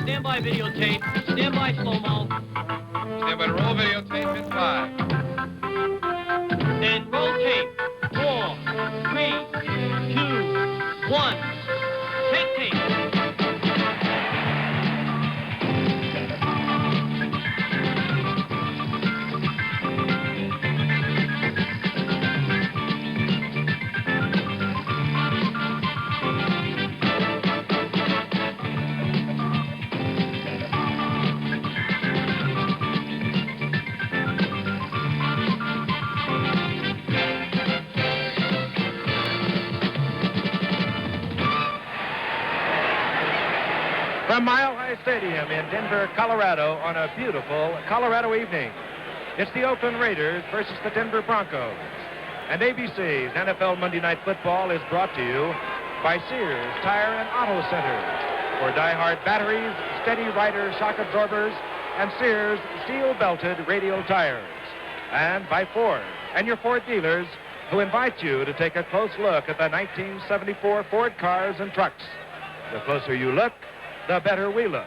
Stand by videotape. Stand by slow-mo. Stand by to roll videotape in 5. And roll tape. 4, 3, 2, 1. Take tape. From Mile High Stadium in Denver, Colorado, on a beautiful Colorado evening, it's the Oakland Raiders versus the Denver Broncos. And ABC's NFL Monday Night Football is brought to you by Sears Tire and Auto Center for die-hard batteries, steady rider shock absorbers, and Sears steel-belted radial tires. And by Ford and your Ford dealers, who invite you to take a close look at the 1974 Ford cars and trucks. The closer you look, the better we look.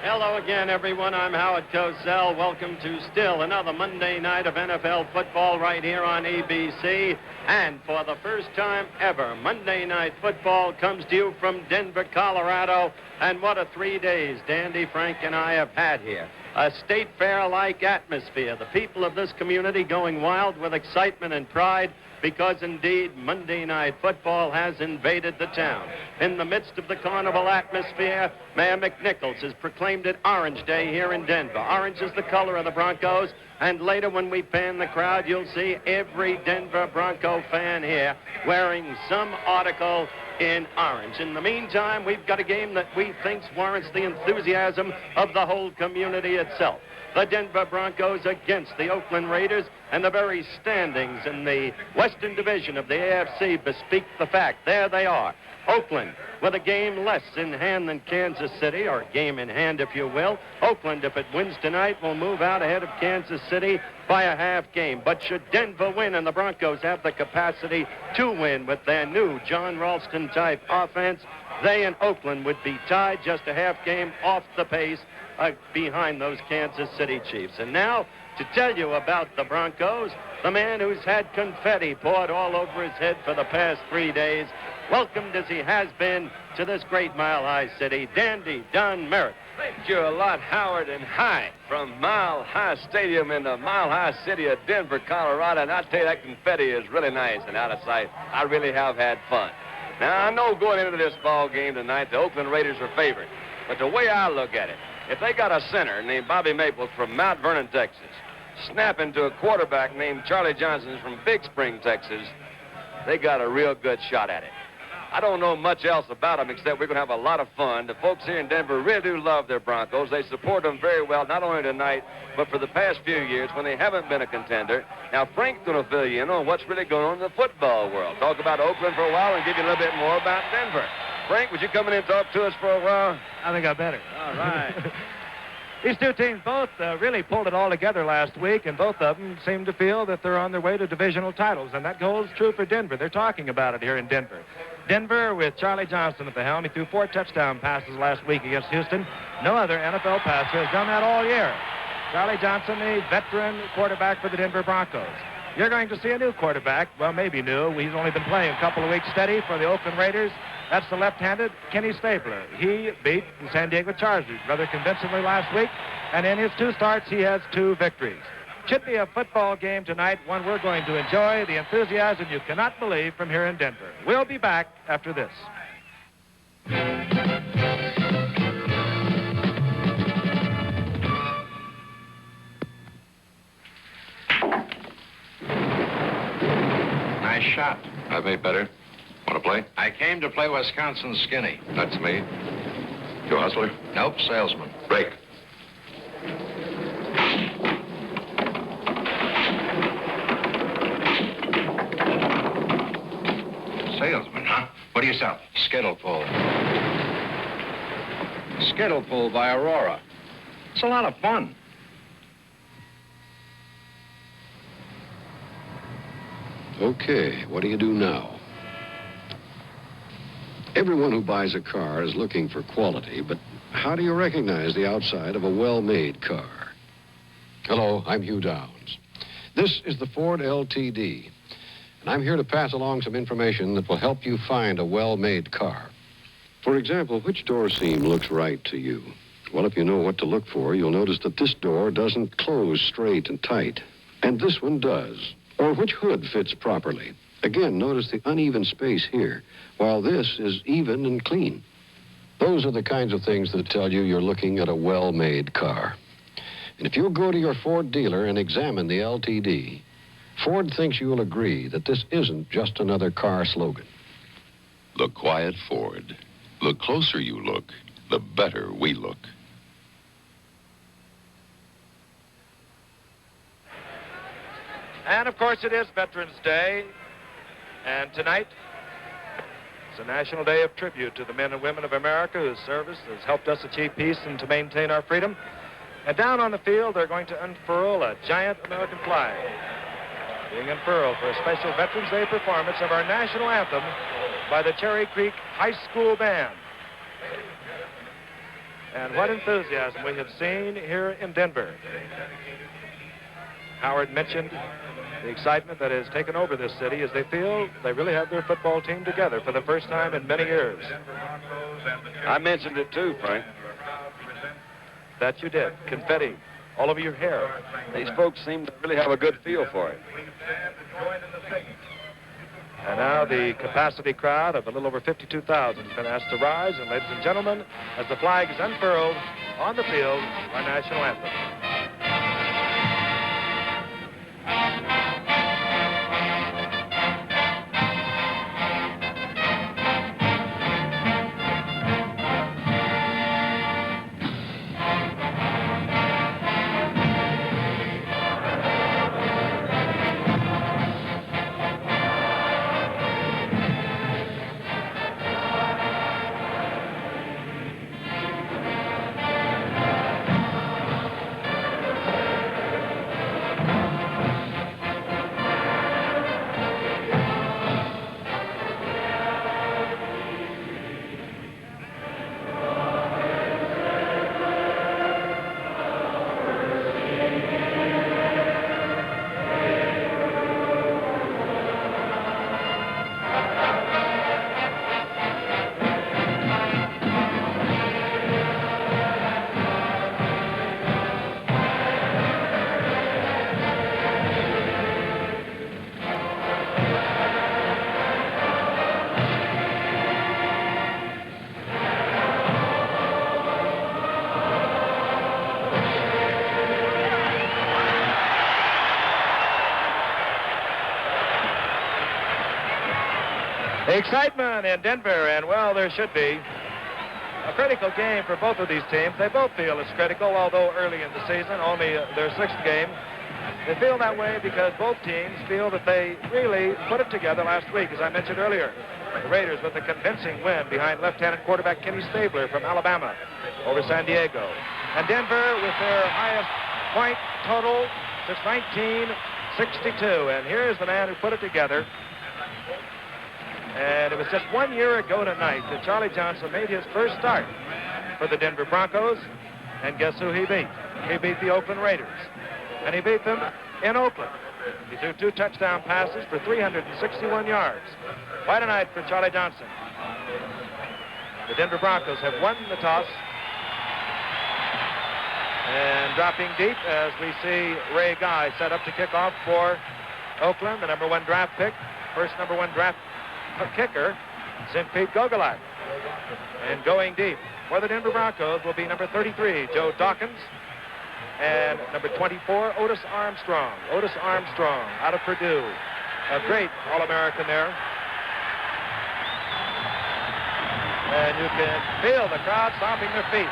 Hello again, everyone. I'm Howard Cosell. Welcome to still another Monday night of NFL football right here on ABC. And for the first time ever, Monday Night Football comes to you from Denver, Colorado. And what a 3 days Dandy, Frank, and I have had here. A state fair-like atmosphere. The people of this community going wild with excitement and pride because, indeed, Monday Night Football has invaded the town. In the midst of the carnival atmosphere, Mayor McNichols has proclaimed it Orange Day here in Denver. Orange is the color of the Broncos, and later when we pan the crowd, you'll see every Denver Bronco fan here wearing some article in orange. In the meantime, we've got a game that we think warrants the enthusiasm of the whole community itself. The Denver Broncos against the Oakland Raiders, and the very standings in the Western Division of the AFC bespeak the fact. There they are. Oakland with a game less in hand than Kansas City, or a game in hand, if you will. Oakland, if it wins tonight, will move out ahead of Kansas City by a half game. But should Denver win and the Broncos have the capacity to win with their new John Ralston-type offense, they and Oakland would be tied just a half game off the pace behind those Kansas City Chiefs. And now, to tell you about the Broncos, the man who's had confetti poured all over his head for the past 3 days, welcomed as he has been to this great Mile High city, Dandy Don Merritt. Thank you a lot, Howard, and hi from Mile High Stadium in the Mile High city of Denver, Colorado. And I'll tell you, that confetti is really nice and out of sight. I really have had fun. Now, I know going into this ball game tonight, the Oakland Raiders are favored. But the way I look at it, if they got a center named Bobby Maples from Mount Vernon, Texas, snap into a quarterback named Charlie Johnson from Big Spring, Texas, they got a real good shot at it. I don't know much else about them except we're going to have a lot of fun. The folks here in Denver really do love their Broncos. They support them very well, not only tonight, but for the past few years when they haven't been a contender. Now, Frank's going to fill you in on what's really going on in the football world. Talk about Oakland for a while and give you a little bit more about Denver. Frank, would you come in and talk to us for a while? I think I better. All right. These two teams both really pulled it all together last week, and both of them seem to feel that they're on their way to divisional titles, and that holds true for Denver. They're talking about it here in Denver. Denver, with Charlie Johnson at the helm, he threw 4 touchdown passes last week against Houston. No other NFL passer has done that all year. Charlie Johnson, the veteran quarterback for the Denver Broncos. You're going to see a new quarterback. Well, maybe new. He's only been playing a couple of weeks steady for the Oakland Raiders. That's the left-handed Kenny Stabler. He beat the San Diego Chargers rather convincingly last week, and in his 2 starts, he has 2 victories. Should be a football game tonight, one we're going to enjoy. The enthusiasm you cannot believe from here in Denver. We'll be back after this. Nice shot. I've made better. Want to play? I came to play Wisconsin skinny. That's me. You a hustler? Nope, salesman. Break. Salesman, huh? What do you sell? Skittle pull. Skittle pull by Aurora. It's a lot of fun. Okay, what do you do now? Everyone who buys a car is looking for quality, but how do you recognize the outside of a well-made car? Hello, I'm Hugh Downs. This is the Ford LTD, and I'm here to pass along some information that will help you find a well-made car. For example, which door seam looks right to you? Well, if you know what to look for, you'll notice that this door doesn't close straight and tight, and this one does. Or which hood fits properly. Again, notice the uneven space here, while this is even and clean. Those are the kinds of things that tell you you're looking at a well-made car. And if you'll go to your Ford dealer and examine the LTD, Ford thinks you'll agree that this isn't just another car slogan. The quiet Ford. The closer you look, the better we look. And, of course, it is Veterans Day. And tonight is a national day of tribute to the men and women of America whose service has helped us achieve peace and to maintain our freedom. And down on the field, they're going to unfurl a giant American flag, being unfurled for a special Veterans Day performance of our national anthem by the Cherry Creek High School Band. And what enthusiasm we have seen here in Denver. Howard mentioned the excitement that has taken over this city as they feel they really have their football team together for the first time in many years. I mentioned it too, Frank. That you did. Confetti all over your hair. These folks seem to really have a good feel for it. And now the capacity crowd of a little over 52,000 has been asked to rise. And ladies and gentlemen, as the flag is unfurled on the field, our national anthem. Excitement in Denver, and well, there should be. A critical game for both of these teams. They both feel it's critical, although early in the season, only their sixth game. They feel that way because both teams feel that they really put it together last week, as I mentioned earlier. The Raiders with a convincing win behind left-handed quarterback Kenny Stabler from Alabama over San Diego. And Denver with their highest point total since 1962. And here's the man who put it together. And it was just 1 year ago tonight that Charlie Johnson made his first start for the Denver Broncos. And guess who he beat? He beat the Oakland Raiders. And he beat them in Oakland. He threw 2 touchdown passes for 361 yards. Quite a night for Charlie Johnson. The Denver Broncos have won the toss. And dropping deep as we see Ray Guy set up to kick off for Oakland, the #1 draft pick. First #1 draft kicker, St-Pete Gogolak. And going deep for the Denver Broncos will be number 33, Joe Dawkins, and number 24, Otis Armstrong. Otis Armstrong out of Purdue. A great All-American there. And you can feel the crowd stomping their feet.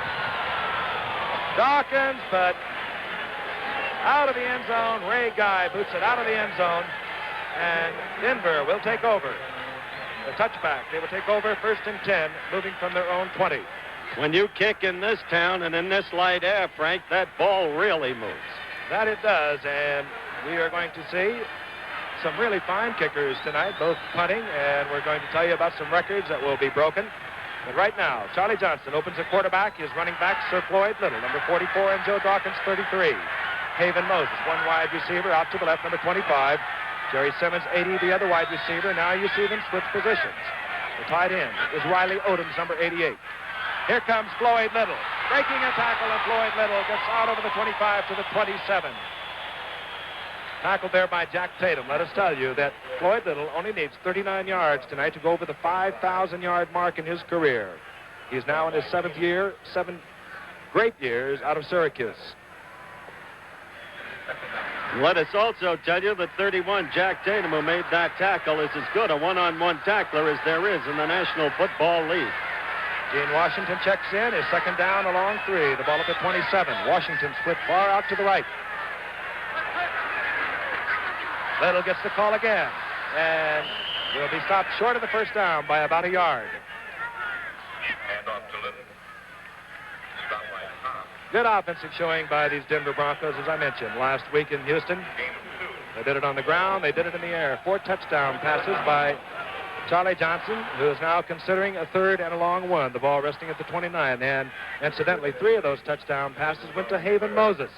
Dawkins, but out of the end zone. Ray Guy boots it out of the end zone. And Denver will take over. The touchback. They will take over 1st and 10, moving from their own 20. When you kick in this town and in this light air, Frank, that ball really moves. That it does, and we are going to see some really fine kickers tonight, both punting, and we're going to tell you about some records that will be broken. But right now, Charlie Johnson opens at quarterback. His running back, Sir Floyd Little, number 44, and Joe Dawkins, 33. Haven Moses, one wide receiver, out to the left, number 25. Jerry Simmons, 80, the other wide receiver. Now you see them switch positions. The tight end is Riley Odoms, number 88. Here comes Floyd Little, breaking a tackle, and Floyd Little gets out over the 25 to the 27. Tackled there by Jack Tatum. Let us tell you that Floyd Little only needs 39 yards tonight to go over the 5,000-yard mark in his career. He's now in his 7th year, 7 great years out of Syracuse. Let us also tell you that 31, Jack Tatum, who made that tackle, is as good a one-on-one tackler as there is in the National Football League. Gene Washington checks in. His second down along 3. The ball at the 27. Washington split far out to the right. Little gets the call again, and will be stopped short of the first down by about a yard. Hand off to Little. Stop by Tom. Good offensive showing by these Denver Broncos, as I mentioned, last week in Houston. They did it on the ground. They did it in the air. 4 touchdown passes by Charlie Johnson, who is now considering a 3rd and a long one. The ball resting at the 29. And incidentally, 3 of those touchdown passes went to Haven Moses.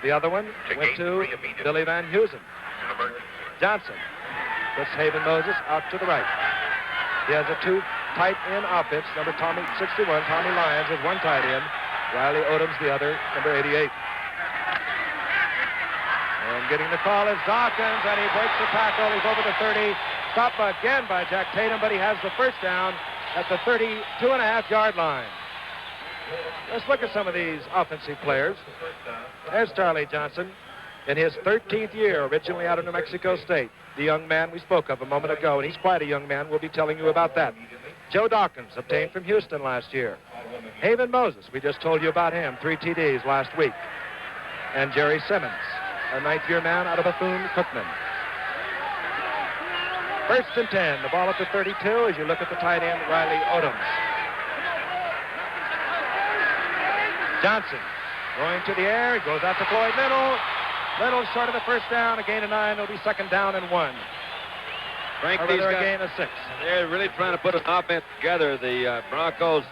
The other one went to Billy Van Heusen. Johnson puts Haven Moses out to the right. He has a 2 tight end offense. Number 61, Tommy Lyons, is one tight end. Riley Odoms, the other, number 88. And getting the call is Dawkins, and he breaks the tackle. He's over the 30. Stopped again by Jack Tatum, but he has the first down at the 32.5-yard line. Let's look at some of these offensive players. There's Charlie Johnson in his 13th year, originally out of New Mexico State. The young man we spoke of a moment ago, and he's quite a young man. We'll be telling you about that. Joe Dawkins, obtained from Houston last year. Haven Moses, we just told you about him, 3 TDs last week. And Jerry Simmons, a 9th-year man out of Bethune-Cookman. 1st and 10, the ball at the 32 as you look at the tight end, Riley Odoms. Johnson going to the air. He goes out to Floyd Little. Little short of the first down. A gain of 9. It'll be 2nd down and 1. Frank, Or these rather, guys, a gain of 6. they're really trying to put an offense together. The Broncos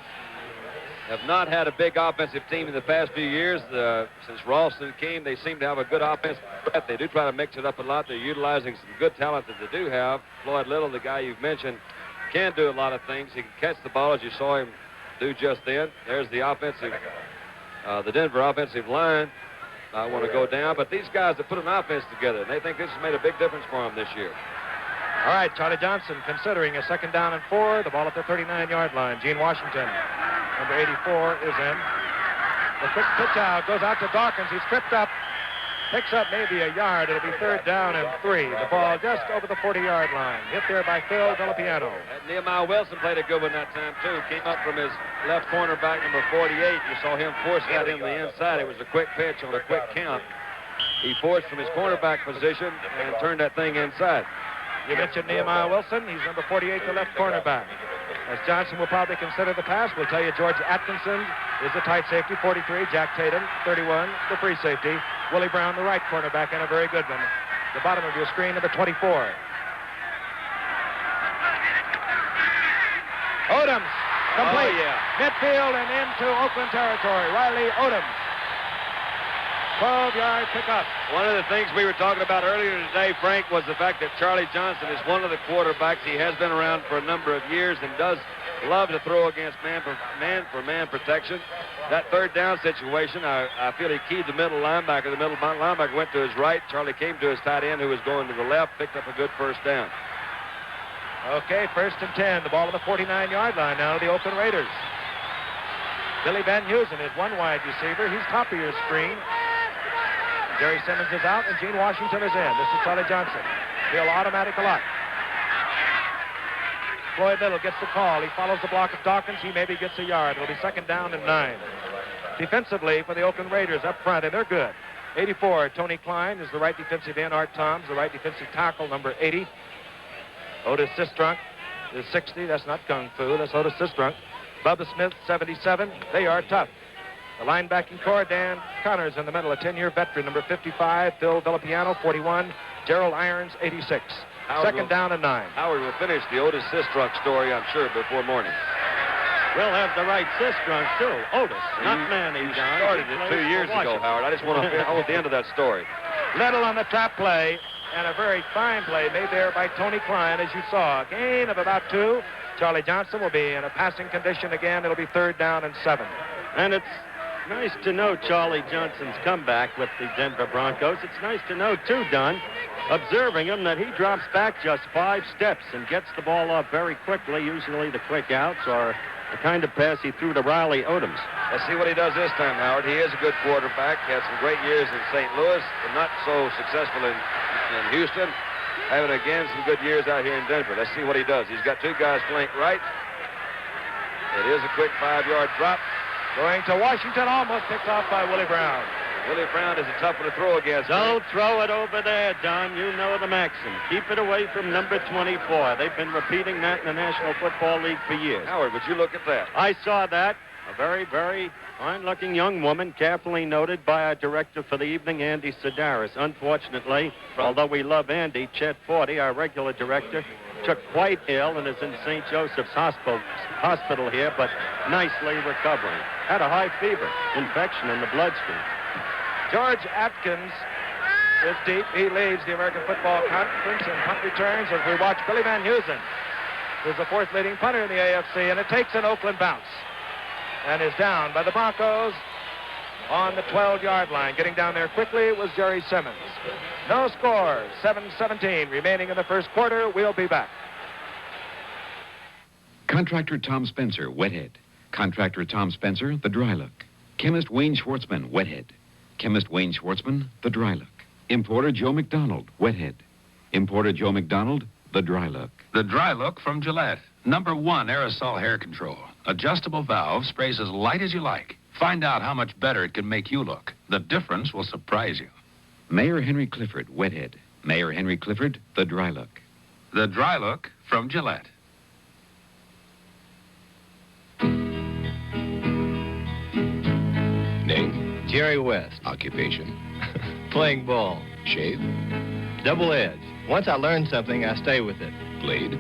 have not had a big offensive team in the past few years. Since Ralston came, they seem to have a good offensive threat. They do try to mix it up a lot. They're utilizing some good talent that they do have. Floyd Little, the guy you've mentioned, can do a lot of things. He can catch the ball, as you saw him do just then. There's the offensive, the Denver offensive line. I want to go down, but these guys have put an offense together, and they think this has made a big difference for them this year. All right, Charlie Johnson considering a 2nd down and 4. The ball at the 39-yard line. Gene Washington, number 84, is in. The quick pitch out goes out to Dawkins. He's tripped up. Picks up maybe a yard. It'll be 3rd down and 3. The ball just over the 40-yard line. Hit there by Phil Villapiano. Nehemiah Wilson played a good one that time, too. Came up from his left cornerback, number 48. You saw him force that in the inside. It was a quick pitch on a quick count. He forced from his cornerback position and turned that thing inside. You mentioned Nehemiah Wilson. He's number 48, the left cornerback. As Johnson will probably consider the pass, we'll tell you George Atkinson is the tight safety, 43. Jack Tatum, 31, the free safety. Willie Brown, the right cornerback, and a very good one. The bottom of your screen, number 24. Odoms, complete. Oh, yeah. Midfield and into Oakland territory. Riley Odoms. 12-yard pickup. One of the things we were talking about earlier today, Frank, was the fact that Charlie Johnson is one of the quarterbacks. He has been around for a number of years and does love to throw against man-for-man protection. That 3rd down situation, I feel he keyed the middle linebacker. The middle linebacker went to his right. Charlie came to his tight end, who was going to the left, picked up a good 1st down. Okay, 1st and 10. The ball at the 49-yard line now to the Oakland Raiders. Billy Van Heusen is one wide receiver. He's top of your screen. Jerry Simmons is out, and Gene Washington is in. This is Charlie Johnson. He'll automatic a lot. Floyd Little gets the call. He follows the block of Dawkins. He maybe gets a yard. It'll be 2nd down and 9. Defensively for the Oakland Raiders up front, and they're good. 84, Tony Klein is the right defensive end. Art Toms, the right defensive tackle, number 80. Otis Sistrunk is 60. That's not Kung Fu. That's Otis Sistrunk. Bubba Smith, 77. They are tough. The linebacking core, Dan Connors in the middle, a 10-year veteran, number 55, Phil Villapiano, 41, Gerald Irons, 86. Second down and 9. Howard will finish the Otis Sistrunk story, I'm sure, before morning. We'll have the right Sistrunk, too. Otis, not Manny. You started it 2 years ago, Howard. I just want to hold the end of that story. Little on the trap play, and a very fine play made there by Tony Klein, as you saw. A gain of about 2. Charlie Johnson will be in a passing condition again. It'll be 3rd down and 7. And it's nice to know Charlie Johnson's comeback with the Denver Broncos. It's nice to know, too, Don, observing him, that he drops back just 5 steps and gets the ball off very quickly, usually the quick outs or the kind of pass he threw to Riley Odoms. Let's see what he does this time, Howard. He is a good quarterback. He had some great years in St. Louis, but not so successful in Houston. Having, again, some good years out here in Denver. Let's see what he does. He's got 2 guys flanked right. It is a quick 5-yard drop. Going to Washington, almost picked off by Willie Brown. Willie Brown is a tough one to throw against. Don't throw it over there, Don. You know the maxim. Keep it away from number 24. They've been repeating that in the National Football League for years. Howard, would you look at that? I saw that. A very, very fine-looking young woman, carefully noted by our director for the evening, Andy Sedaris. Unfortunately, although we love Andy, Chet Forty, our regular director, took quite ill and is in St. Joseph's Hospital here, but nicely recovering. Had a high fever, infection in the bloodstream. George Atkins is deep. He leads the American Football Conference in punt returns as we watch Billy Van Heusen, who's the 4th leading punter in the AFC, and it takes an Oakland bounce and is down by the Broncos on the 12-yard line. Getting down there quickly was Jerry Simmons. No score, 7-17 remaining in the first quarter. We'll be back. Contractor Tom Spencer, Wethead. Contractor Tom Spencer, the dry look. Chemist Wayne Schwartzman, Wethead. Chemist Wayne Schwartzman, the dry look. Importer Joe McDonald, Wethead. Importer Joe McDonald, the dry look. The dry look from Gillette. #1 aerosol hair control. Adjustable valve, sprays as light as you like. Find out how much better it can make you look. The difference will surprise you. Mayor Henry Clifford, Wethead. Mayor Henry Clifford, the dry look. The dry look from Gillette. Name? Jerry West. Occupation? Playing ball. Shave? Double edge. Once I learn something, I stay with it. Blade?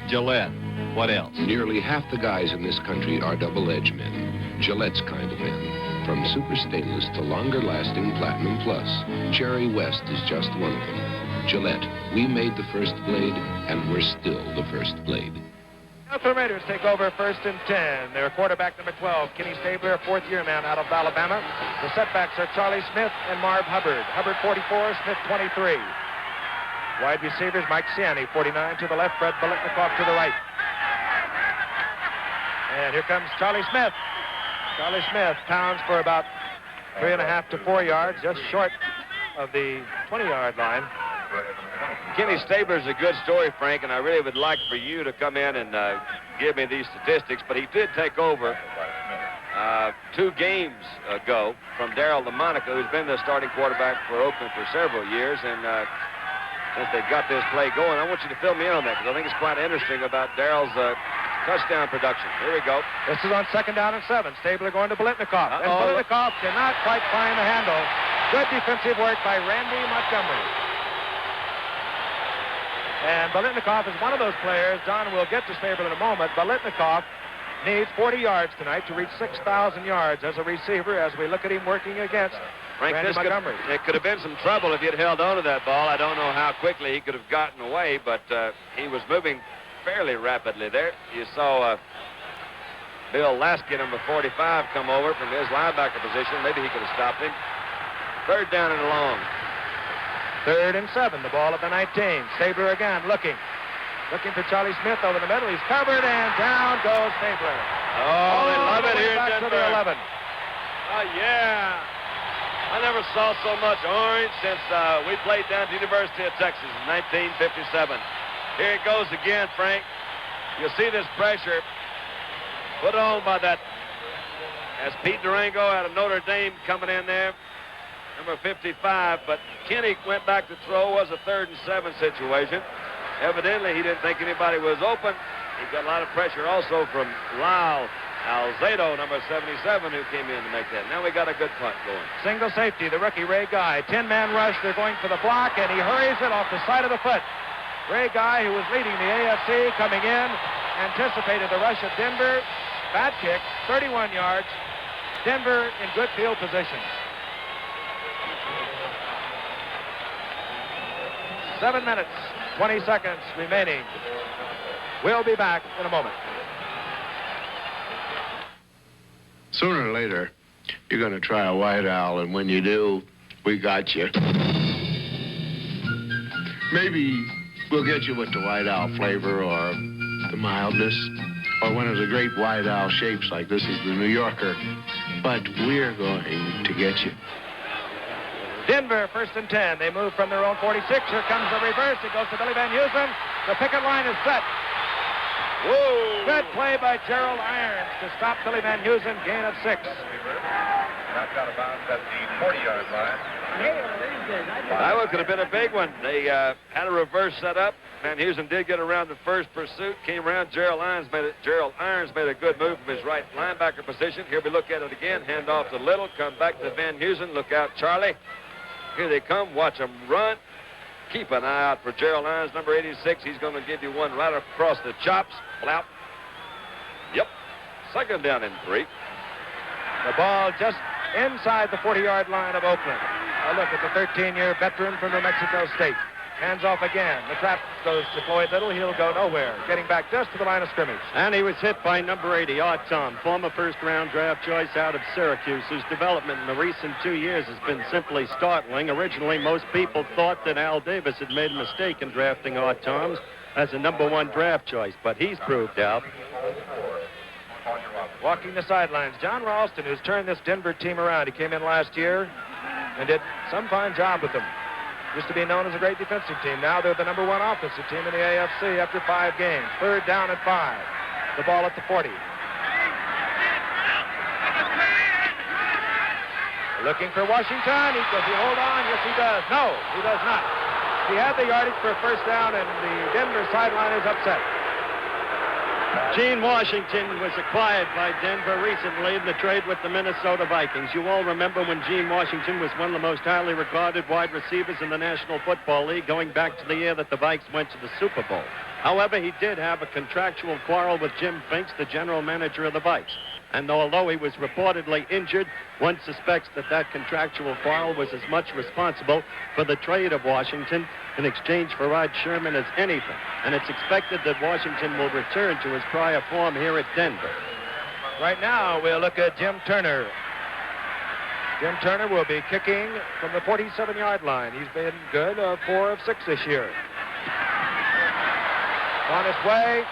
Gillette. What else? Nearly half the guys in this country are double-edge men. Gillette's kind of men. From super stainless to longer-lasting Platinum Plus, Jerry West is just one of them. Gillette, we made the first blade, and we're still the first blade. The Raiders take over 1st and 10. Their quarterback, number 12, Kenny Stabler, a 4th-year man out of Alabama. The setbacks are Charlie Smith and Marv Hubbard. Hubbard, 44, Smith, 23. Wide receivers, Mike Siani, 49 to the left, Fred Biletnikoff to the right. And here comes Charlie Smith. Charlie Smith pounds for about 3.5 to 4 yards, just short of the 20-yard line. Kenny Stabler's a good story, Frank, and I really would like for you to come in and give me these statistics, but he did take over 2 games ago from Darryl LaMonica, who's been the starting quarterback for Oakland for several years, and since they got this play going, I want you to fill me in on that, because I think it's quite interesting about Darryl's touchdown production. Here we go. This is on 2nd down and 7. Stabler going to Biletnikoff. And Biletnikoff cannot quite find the handle. Good defensive work by Randy Montgomery. And Biletnikoff is one of those players. John will get to Stabler in a moment. Biletnikoff needs 40 yards tonight to reach 6,000 yards as a receiver as we look at him working against Frank, Randy Montgomery. It could have been some trouble if he had held on to that ball. I don't know how quickly he could have gotten away, but he was moving fairly rapidly there. You saw Bill Lasky, number 45, come over from his linebacker position. Maybe he could have stopped him. 3rd down and long. 3rd and 7, the ball at the 19. Stabler again looking for Charlie Smith over the middle. He's covered, and down goes Stabler. Oh, they love it here in back Denver. to the 11. Oh, yeah. I never saw so much orange since we played down at the University of Texas in 1957. Here it goes again, Frank. You'll see this pressure put on by that, as Pete Durango out of Notre Dame coming in there, number 55. But Kenny went back to throw. Was a 3rd and 7 situation. Evidently, he didn't think anybody was open. He got a lot of pressure also from Lyle Alzado, number 77, who came in to make that. Now we got a good punt going. Single safety, the rookie Ray Guy. 10-man rush, they're going for the block, and he hurries it off the side of the foot. Ray Guy, who was leading the AFC, coming in, anticipated the rush of Denver. Bad kick, 31 yards. Denver in good field position. 7 minutes, 20 seconds remaining. We'll be back in a moment. Sooner or later, you're going to try a white owl, and when you do, we got you. Maybe we'll get you with the white owl flavor or the mildness, or one of the great white owl shapes like this is the New Yorker. But we're going to get you. Denver, 1st and 10. They move from their own 46. Here comes the reverse. It goes to Billy Van Heusen. The picket line is set. Whoa! Good play by Gerald Irons to stop Billy Van Heusen. Gain of 6. Knocked out of bounds at the 40-yard line. That one could have been a big one. They had a reverse set up. Van Heusen did get around the first pursuit. Came around. Gerald Irons made a good move from his right linebacker position. Here we look at it again. Hand off to Little. Come back to Van Heusen. Look out, Charlie. Here they come. Watch them run. Keep an eye out for Gerald Irons, number 86. He's going to give you one right across the chops. Flap. Yep. 2nd down and 3. The ball just inside the 40-yard line of Oakland. A look at the 13-year veteran from New Mexico State. Hands off again. The trap goes to Floyd Little. He'll go nowhere. Getting back just to the line of scrimmage. And he was hit by number 80, Art Tom, former first-round draft choice out of Syracuse, whose development in the recent 2 years has been simply startling. Originally, most people thought that Al Davis had made a mistake in drafting Art Tom as a number 1 draft choice, but he's proved out. Walking the sidelines, John Ralston, who's turned this Denver team around. He came in last year and did some fine job with them. Used to be known as a great defensive team. Now they're the number 1 offensive team in the AFC after 5 games. 3rd down and 5. The ball at the 40. Looking for Washington. Does he hold on? Yes, he does. No, he does not. He had the yardage for a 1st down, and the Denver sideline is upset. Gene Washington was acquired by Denver recently in the trade with the Minnesota Vikings. You all remember when Gene Washington was one of the most highly regarded wide receivers in the National Football League, going back to the year that the Vikes went to the Super Bowl. However, he did have a contractual quarrel with Jim Finks, the general manager of the Vikes. And although he was reportedly injured, one suspects that that contractual quarrel was as much responsible for the trade of Washington in exchange for Rod Sherman as anything. And it's expected that Washington will return to his prior form here at Denver. Right now, we'll look at Jim Turner. Jim Turner will be kicking from the 47-yard line. He's been good, 4 of 6 this year. On his way,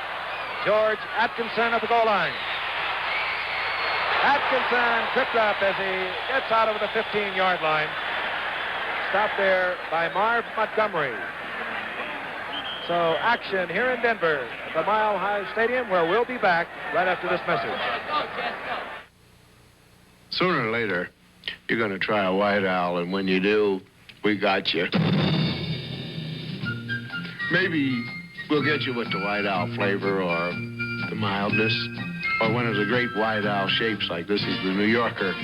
George Atkinson at the goal line. Atkinson tripped up as he gets out over the 15-yard line. Stopped there by Marv Montgomery. So action here in Denver at the Mile High Stadium, where we'll be back right after this message. Sooner or later, you're going to try a white owl, and when you do, we got you. Maybe we'll get you with the white owl flavor or the mildness, or one of the great white owl shapes like this is the New Yorker.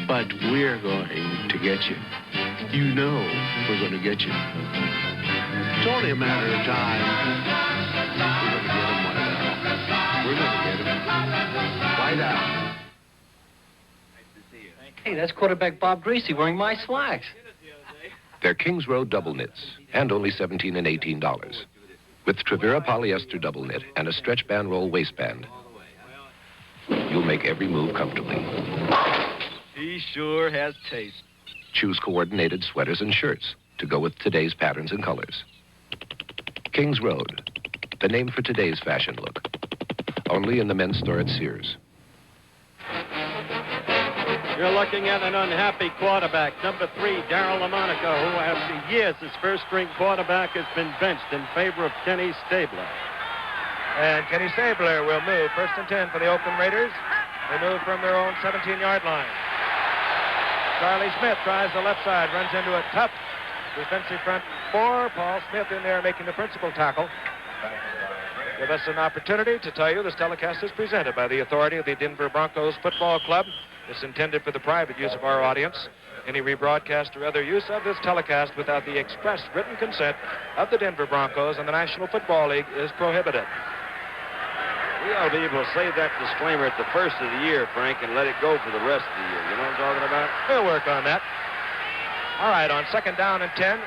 But we're going to get you. You know we're going to get you. It's only a matter of time. We're going to get him, white owl. We're going to get him. White owl. Hey, that's quarterback Bob Greasy wearing my slacks. They're Kings Road double knits, and only $17 and $18. With Trevira polyester double knit and a stretch band roll waistband, you'll make every move comfortably. He sure has taste. Choose coordinated sweaters and shirts to go with today's patterns and colors. Kings Road, the name for today's fashion look. Only in the men's store at Sears. You're looking at an unhappy quarterback, number 3, Darryl LaMonica, who after years his first-string quarterback has been benched in favor of Kenny Stabler. And Kenny Stabler will move 1st and 10 for the Oakland Raiders. They move from their own 17-yard line. Charlie Smith tries the left side, runs into a tough defensive front 4. Paul Smith in there making the principal tackle. give us an opportunity to tell you this telecast is presented by the authority of the Denver Broncos Football Club. It's intended for the private use of our audience. Any rebroadcast or other use of this telecast without the express written consent of the Denver Broncos and the National Football League is prohibited. We ought to be able to save that disclaimer at the first of the year, Frank, and let it go for the rest of the year. You know what I'm talking about? We'll work on that. All right, on 2nd down and 10,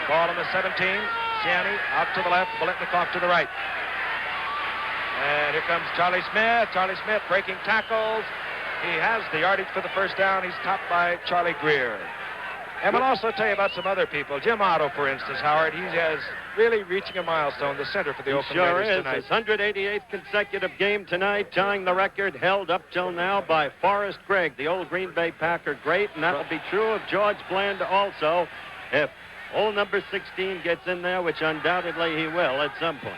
ball on the 17. Siani out to the left, Bolitnikoff to the right. And here comes Charlie Smith. Charlie Smith breaking tackles. He has the yardage for the first down. He's topped by Charlie Greer. And we'll also tell you about some other people. Jim Otto, for instance, Howard, he is really reaching a milestone, the center for the Oakland Raiders tonight. His 188th consecutive game tonight, tying the record held up till now by Forrest Gregg, the old Green Bay Packer great, and that will be true of George Bland also, if old number 16 gets in there, which undoubtedly he will at some point.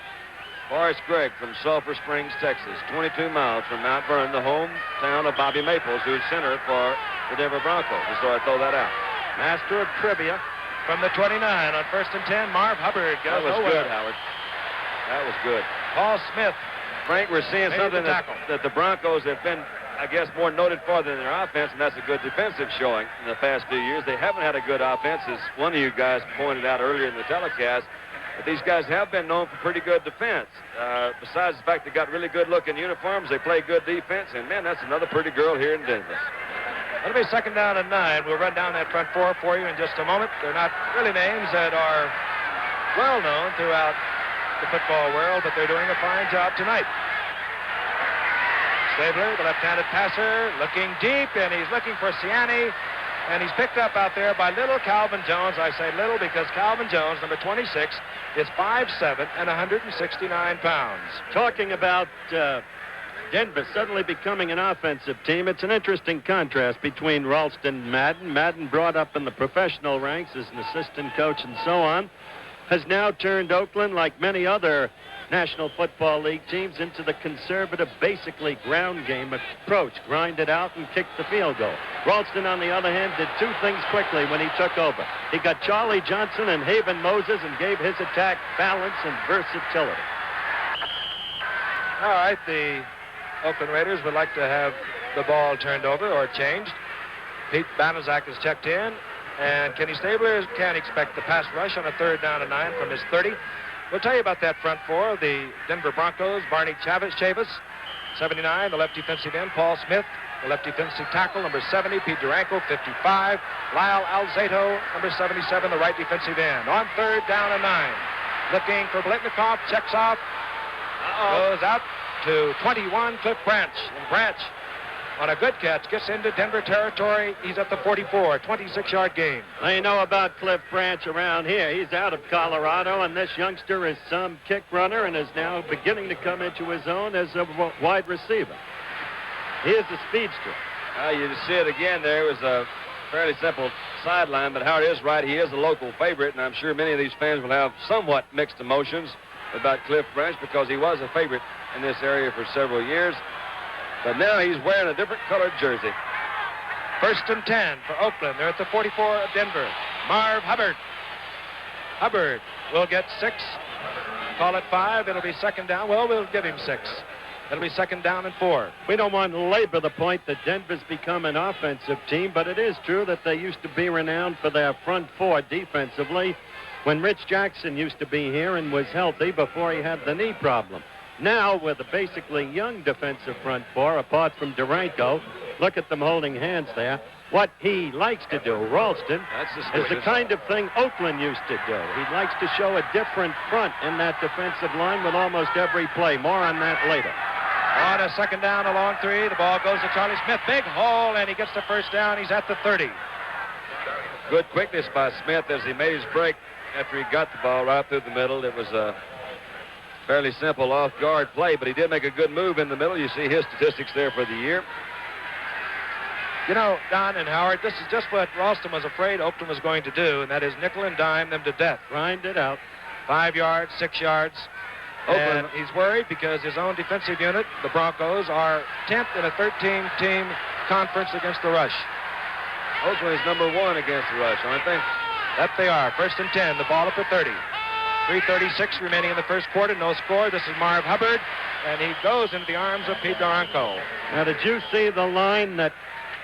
Forrest Gregg from Sulphur Springs, Texas, 22 miles from Mount Vernon, the hometown of Bobby Maples, who's center for the Denver Broncos. Just thought I'd throw that out. Master of trivia from the 29 on 1st and 10. Marv Hubbard goes That was nowhere. good, Howard. That was good. Paul Smith. Frank, we're seeing made something the tackle. that the Broncos have been, I guess, more noted for than their offense, and that's a good defensive showing in the past few years. They haven't had a good offense, as one of you guys pointed out earlier in the telecast. But these guys have been known for pretty good defense. Besides the fact they got really good-looking uniforms, they play good defense, and, man, that's another pretty girl here in Denver. It'll be 2nd down and 9. We'll run down that front four for you in just a moment. They're not really names that are well-known throughout the football world, but they're doing a fine job tonight. Stabler, the left-handed passer, looking deep, and he's looking for Siani. And he's picked up out there by little Calvin Jones. I say little because Calvin Jones, number 26, is 5'7" and 169 pounds. Talking about Denver suddenly becoming an offensive team, it's an interesting contrast between Ralston and Madden. Madden, brought up in the professional ranks as an assistant coach and so on, has now turned Oakland, like many other National Football League teams, into the conservative, basically ground game approach. Grind it out and kick the field goal. Ralston, on the other hand, did two things quickly when he took over. He got Charlie Johnson and Haven Moses and gave his attack balance and versatility. All right, the Oakland Raiders would like to have the ball turned over or changed. Pete Banaszak has checked in, and Kenny Stabler can expect the pass rush on a 3rd down and 9 from his 30. We'll tell you about that front four. The Denver Broncos, Barney Chavis, 79, the left defensive end. Paul Smith, the left defensive tackle, number 70. Pete Duranko, 55. Lyle Alzato, number 77, the right defensive end. On 3rd down and 9. Looking for Bolitnikoff, checks off. Goes out to 21, Cliff Branch. And Branch, on a good catch, gets into Denver territory. He's at the 44, 26-yard gain. They know about Cliff Branch around here. He's out of Colorado, and this youngster is some kick runner and is now beginning to come into his own as a wide receiver. He is a speedster. You see it again there. It was a fairly simple sideline, but Howard is right. He is a local favorite, and I'm sure many of these fans will have somewhat mixed emotions about Cliff Branch because he was a favorite in this area for several years. But now he's wearing a different colored jersey. 1st and 10 for Oakland. They're at the 44 of Denver. Marv Hubbard. Hubbard will get 6. Call it 5. It'll be 2nd down. Well, we'll give him 6. It'll be 2nd down and 4. We don't want to labor the point that Denver's become an offensive team, but it is true that they used to be renowned for their front four defensively when Rich Jackson used to be here and was healthy before he had the knee problem. Now, with a basically young defensive front four, apart from Duranko, look at them holding hands there. What he likes to do, Ralston, is the kind of thing Oakland used to do. He likes to show a different front in that defensive line with almost every play. More on that later. On a 2nd down, a long 3. The ball goes to Charlie Smith. Big hole, and he gets the first down. He's at the 30. Good quickness by Smith as he made his break after he got the ball right through the middle. It was a fairly simple off-guard play, but he did make a good move in the middle. You see his statistics there for the year. You know, Don and Howard, this is just what Ralston was afraid Oakland was going to do, and that is nickel and dime them to death. Grind it out. 5 yards, 6 yards. Oakland. And he's worried because his own defensive unit, the Broncos, are 10th in a 13-team conference against the rush. Oakland is number 1 against the rush, aren't they? That they are. 1st and 10. The ball at the 30. 3:36 remaining in the first quarter. No score. This is Marv Hubbard, and he goes into the arms of Pete Doronko. Now, did you see the line that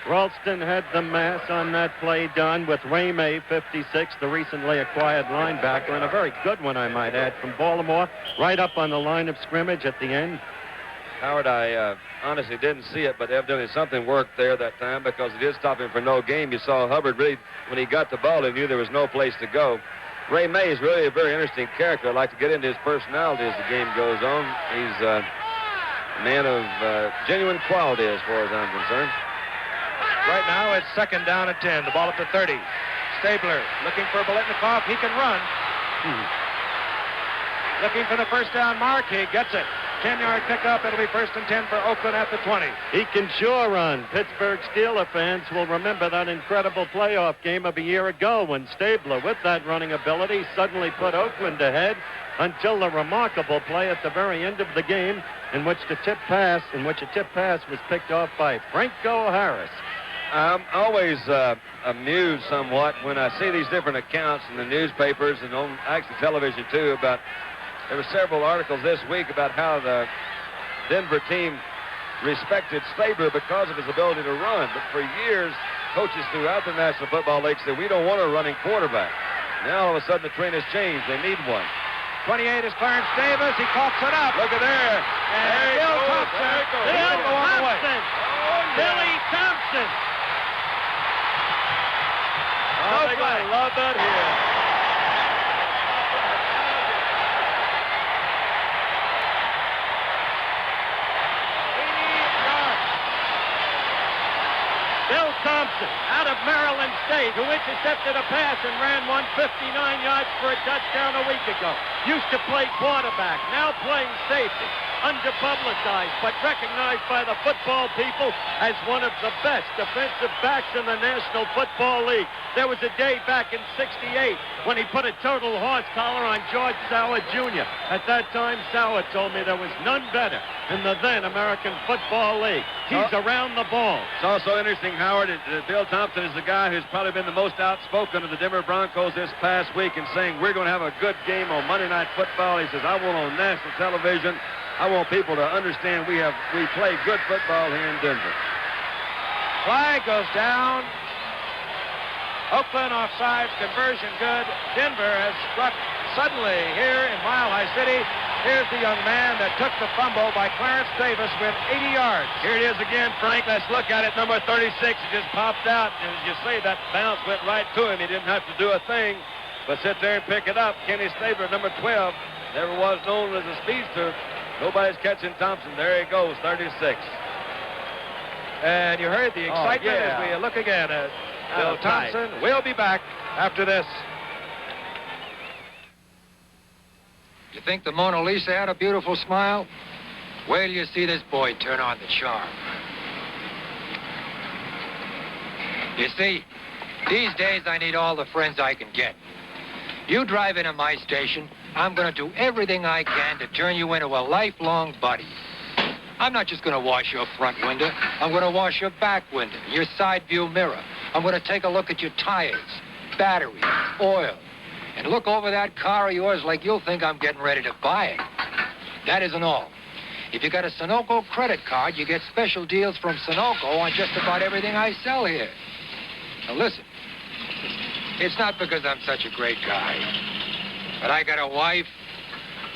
Ralston had the mass on that play done with Ray May, 56, the recently acquired linebacker, and a very good one, I might add, from Baltimore, right up on the line of scrimmage at the end? Howard, I honestly didn't see it, but evidently something worked there that time because it did stop him for no game. You saw Hubbard really, when he got the ball, he knew there was no place to go. Ray May is really a very interesting character. I'd like to get into his personality as the game goes on. He's a man of genuine quality as far as I'm concerned. Right now it's second down and 10. The ball at the 30. Stabler looking for Biletnikoff. He can run. Looking for the first down mark. He gets it. 10-yard pickup. It'll be first and 10 for Oakland at the 20. He can sure run. Pittsburgh Steelers fans will remember that incredible playoff game of a year ago when Stabler, with that running ability, suddenly put Oakland ahead until the remarkable play at the very end of the game in which a tip pass was picked off by Franco Harris. I'm always amused somewhat when I see these different accounts in the newspapers and on actually television too about. There were several articles this week about how the Denver team respected Stabler because of his ability to run. But for years, coaches throughout the National Football League said, we don't want a running quarterback. Now all of a sudden the trend has changed. They need one. 28 is Clarence Davis. He coughs it up. Look at there. And Bill Thompson. Billy Thompson. Oh, I love that here. Bill Thompson, out of Maryland State, who intercepted a pass and ran 159 yards for a touchdown a week ago. Used to play quarterback, now playing safety. Underpublicized, but recognized by the football people as one of the best defensive backs in the National Football League. There was a day back in '68 when he put a total horse collar on George Sauer Jr. At that time, Sauer told me there was none better in the then American Football League. He's around the ball. It's also interesting, Howard, that Bill Thompson is the guy who's probably been the most outspoken of the Denver Broncos this past week in saying we're going to have a good game on Monday Night Football. He says, I want on national television. I want people to understand we play good football here in Denver. Flag goes down. Oakland offsides, conversion good. Denver has struck suddenly here in Mile High City. Here's the young man that took the fumble by Clarence Davis with 80 yards. Here it is again, Frank. Let's look at it. Number 36 just popped out. And as you say, that bounce went right to him. He didn't have to do a thing but sit there and pick it up. Kenny Stabler, number 12, never was known as a speedster. Nobody's catching Thompson. There he goes, 36. And you heard the excitement as we look again at Bill Thompson. We'll be back after this. You think the Mona Lisa had a beautiful smile? Wait till you see this boy turn on the charm. You see, these days I need all the friends I can get. You drive into my station, I'm going to do everything I can to turn you into a lifelong buddy. I'm not just going to wash your front window. I'm going to wash your back window, your side view mirror. I'm going to take a look at your tires, batteries, oil, and look over that car of yours like you'll think I'm getting ready to buy it. That isn't all. If you got a Sunoco credit card, you get special deals from Sunoco on just about everything I sell here. Now listen, it's not because I'm such a great guy, but I got a wife,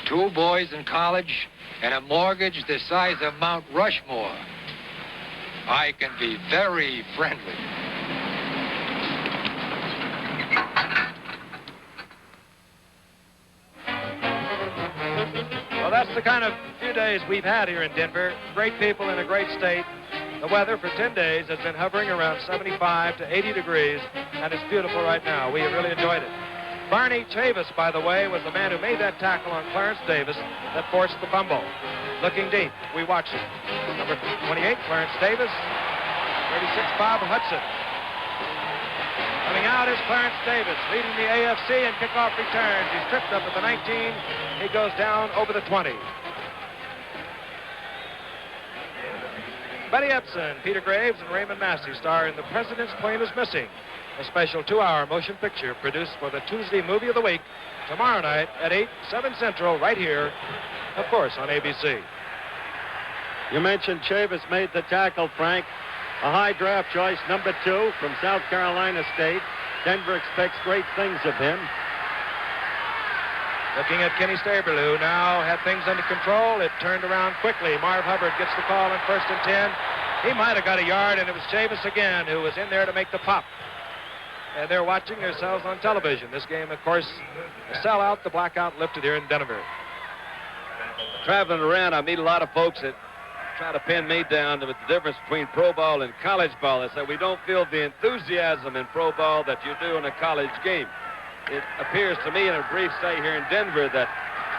2 boys in college, and a mortgage the size of Mount Rushmore. I can be very friendly. Well, that's the kind of few days we've had here in Denver. Great people in a great state. The weather for 10 days has been hovering around 75 to 80 degrees, and it's beautiful right now. We have really enjoyed it. Barney Chavis, by the way, was the man who made that tackle on Clarence Davis that forced the fumble. Looking deep, we watch it. Number 28, Clarence Davis. 36, Bob Hudson. Coming out is Clarence Davis, leading the AFC in kickoff returns. He's tripped up at the 19. He goes down over the 20. Betty Epson, Peter Graves, and Raymond Massey star in The President's Plane is Missing. a special 2-hour motion picture produced for the Tuesday Movie of the Week tomorrow night at 8, 7 Central, right here, of course, on ABC. You mentioned Chavis made the tackle, Frank. A high draft choice, number 2 from South Carolina State. Denver expects great things of him. Looking at Kenny Stabler, who now had things under control. It turned around quickly. Marv Hubbard gets the call on 1st and 10. He might have got a yard, and it was Chavis again who was in there to make the pop. And they're watching themselves on television. This game, of course, a sellout, the blackout lifted here in Denver. Traveling around, I meet a lot of folks that try to pin me down to the difference between pro ball and college ball. They say we don't feel the enthusiasm in pro ball that you do in a college game. It appears to me in a brief stay here in Denver that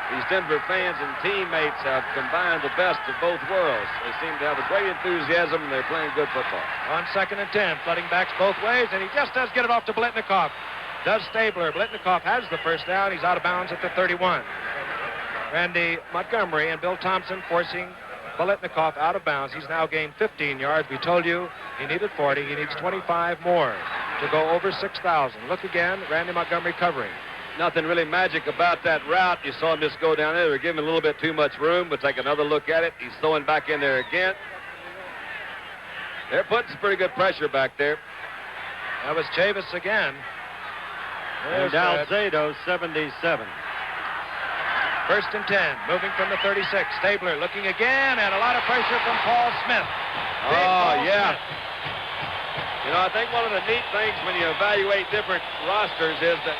these Denver fans and teammates have combined the best of both worlds. They seem to have a great enthusiasm, and they're playing good football. On 2nd and 10, flooding backs both ways, and he just does get it off to Blitnikoff. Does Stabler. Blitnikoff has the first down. He's out of bounds at the 31. Randy Montgomery and Bill Thompson forcing Blitnikoff out of bounds. He's now gained 15 yards. We told you he needed 40. He needs 25 more to go over 6,000. Look again, Randy Montgomery covering. Nothing really magic about that route. You saw him just go down there. They were giving him a little bit too much room, but take another look at it. He's throwing back in there again. They're putting some pretty good pressure back there. That was Chavis again. And Alzado, 77. 1st and 10, moving from the 36. Stabler looking again, and a lot of pressure from Paul Smith. Oh, yeah. You know, I think one of the neat things when you evaluate different rosters is that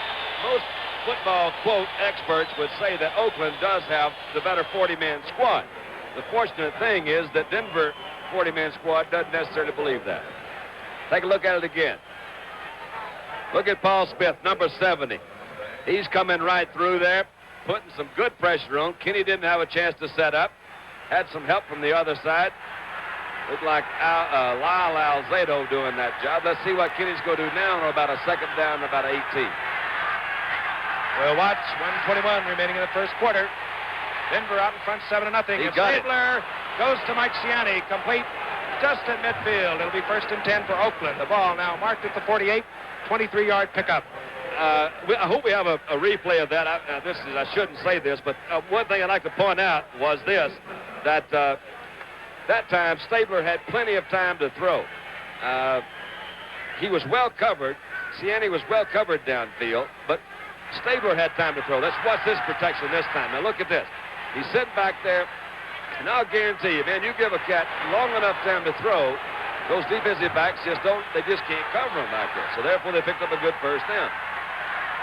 most football, quote, experts would say that Oakland does have the better 40-man squad. The fortunate thing is that Denver 40-man squad doesn't necessarily believe that. Take a look at it again. Look at Paul Smith, number 70. He's coming right through there, putting some good pressure on. Kenny didn't have a chance to set up. Had some help from the other side. Looked like Lyle Alzado doing that job. Let's see what Kenny's going to do now on about a 2nd down, about 18. We'll watch 1:21 remaining in the first quarter. Denver out in front 7-0. He got it. Stabler goes to Mike Ciani, complete just at midfield. It'll be 1st and 10 for Oakland. The ball now marked at the 48, 23-yard pickup. I hope we have a replay of that. I shouldn't say this, but one thing I'd like to point out was this, that that time Stabler had plenty of time to throw. He was well covered. Ciani was well covered downfield, but Stabler had time to throw. Let's watch this protection this time. Now look at this. He's sitting back there, and I'll guarantee you, man, you give a cat long enough time to throw, those defensive backs just can't cover him back there. So therefore they picked up a good first down.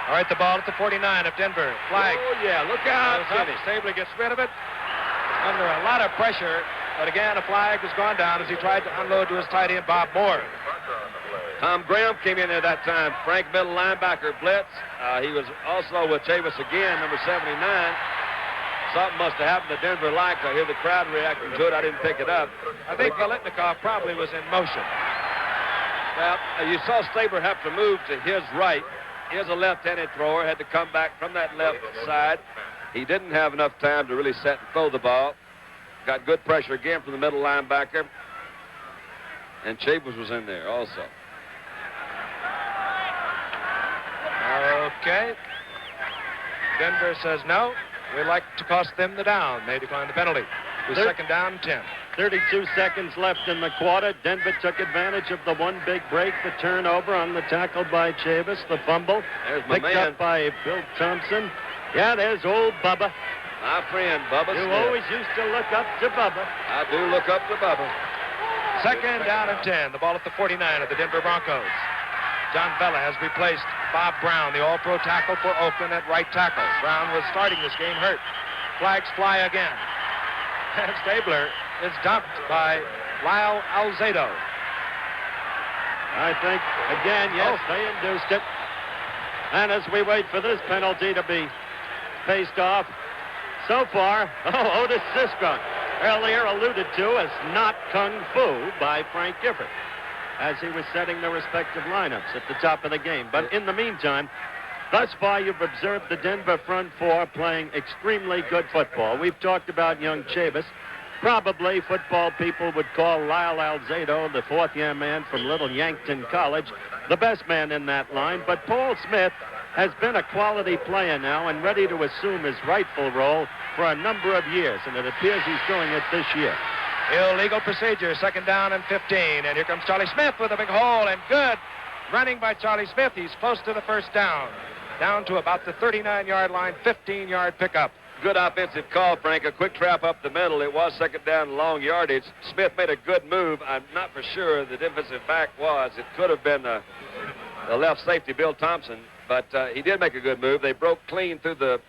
All right, the ball at the 49 of Denver. Flag. Oh, yeah, look out. Stabler gets rid of it under a lot of pressure. But again, a flag was gone down as he tried to unload to his tight end, Bob Moore. Tom Graham came in at that time. Frank middle linebacker blitz. He was also with Chavis again, number 79. Something must have happened to Denver liked. I hear the crowd reacting to it. I didn't pick it up. I think Blitnikoff probably was in motion. Well, you saw Stabler have to move to his right. Here's a left-handed thrower. Had to come back from that left side. He didn't have enough time to really set and throw the ball. Got good pressure again from the middle linebacker. And Chavis was in there also. Okay. Denver says no. We'd like to cost them the down. They declined the penalty. It was 2nd down, 10. 32 seconds left in the quarter. Denver took advantage of the one big break, the turnover on the tackle by Chavis, the fumble. There's my picked man. up by Bill Thompson. Yeah, there's old Bubba. My friend, Bubba You Smith. always used to look up to Bubba. I do look up to Bubba. 2nd down and 10. The ball at the 49 of the Denver Broncos. John Bella has replaced Bob Brown, the all-pro tackle for Oakland at right tackle. Brown was starting this game hurt. Flags fly again. And Stabler is dumped by Lyle Alzado. I think, again, yes, they induced it. And as we wait for this penalty to be faced off, so far, Otis Siskon, earlier alluded to as not kung fu by Frank Gifford, as he was setting the respective lineups at the top of the game. But in the meantime, thus far you've observed the Denver front four playing extremely good football. We've talked about young Chavis. Probably football people would call Lyle Alzado, the fourth-year man from Little Yankton College, the best man in that line. But Paul Smith has been a quality player now and ready to assume his rightful role for a number of years, and it appears he's doing it this year. Illegal procedure, 2nd down and 15. And here comes Charlie Smith with a big hole, and good running by Charlie Smith. He's close to the first down. Down to about the 39-yard line, 15-yard pickup. Good offensive call, Frank. A quick trap up the middle. It was 2nd down, long yardage. Smith made a good move. I'm not for sure the defensive back was. It could have been the left safety, Bill Thompson, but he did make a good move. They broke clean through the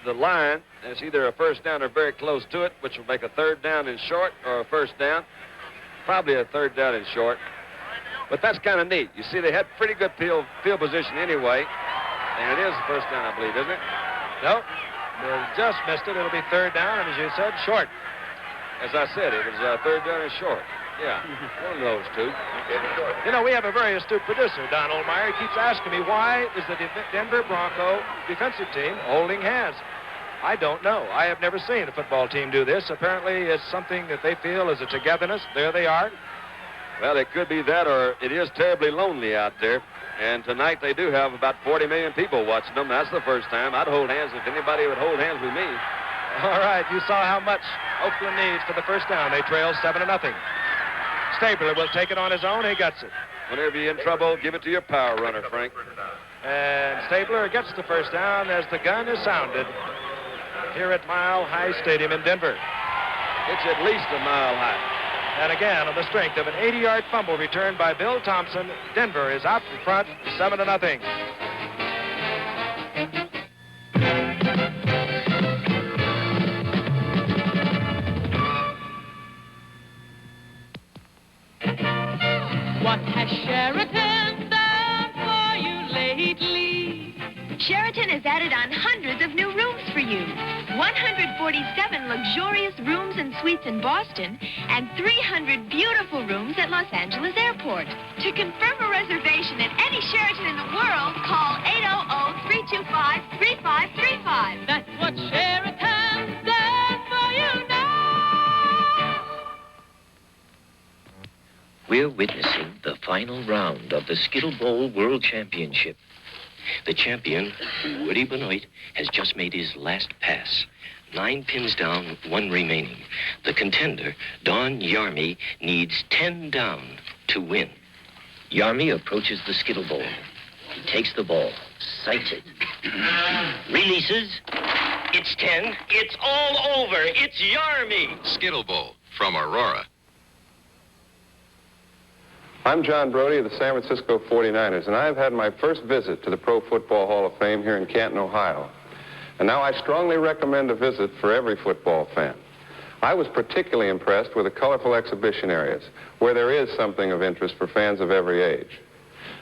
line. It's either a first down or very close to it, which will make a 3rd down and short or a first down. Probably a 3rd down and short. But that's kind of neat. You see, they had pretty good field position anyway. And it is the first down, I believe, isn't it? No. They just missed it. It'll be 3rd down, and as you said, short. As I said, it was 3rd down and short. Yeah, one of those two. You know, we have a very astute producer, Don Ohlmeyer. He keeps asking me, why is the Denver Bronco defensive team holding hands? I don't know. I have never seen a football team do this. Apparently, it's something that they feel is a togetherness. There they are. Well, it could be that, or it is terribly lonely out there. And tonight they do have about 40 million people watching them. That's the first time. I'd hold hands if anybody would hold hands with me. All right, you saw how much Oakland needs for the first down. They trail 7-0. Stabler will take it on his own. He gets it. Whenever you're in trouble, give it to your power runner, Frank. And Stabler gets the first down as the gun is sounded here at Mile High Stadium in Denver. It's at least a mile high. And again, on the strength of an 80-yard fumble returned by Bill Thompson, Denver is out in front, 7-0. What has Sheraton done for you lately? Sheraton has added on hundreds of new rooms for you. 147 luxurious rooms and suites in Boston and 300 beautiful rooms at Los Angeles Airport. To confirm a reservation at any Sheraton in the world, call 800-325-3535. That's what Sheraton does for you now. We're witnessing the final round of the Skittle Bowl World Championship. The champion, Woody Benoit, has just made his last pass. 9 pins down, 1 remaining. The contender, Don Yarmy, needs 10 down to win. Yarmy approaches the Skittle Bowl. He takes the ball, sights it, releases. It's 10. It's all over. It's Yarmy. Skittle Bowl from Aurora. I'm John Brody of the San Francisco 49ers, and I've had my first visit to the Pro Football Hall of Fame here in Canton, Ohio. And now I strongly recommend a visit for every football fan. I was particularly impressed with the colorful exhibition areas, where there is something of interest for fans of every age.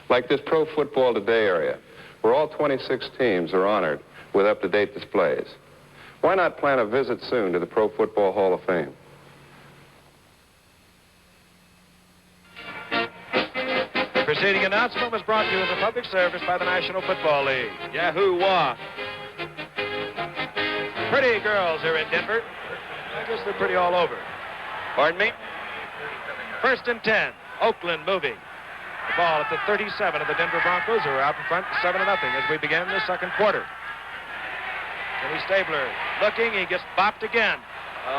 Like this Pro Football Today area, where all 26 teams are honored with up-to-date displays. Why not plan a visit soon to the Pro Football Hall of Fame? The preceding announcement was brought to you as a public service by the National Football League. Yahoo-wah. Pretty girls here in Denver. I guess they're pretty all over. Pardon me? 1st and 10. Oakland moving. The ball at the 37 of the Denver Broncos, who are out in front 7-0 as we begin the second quarter. Kenny Stabler looking. He gets bopped again.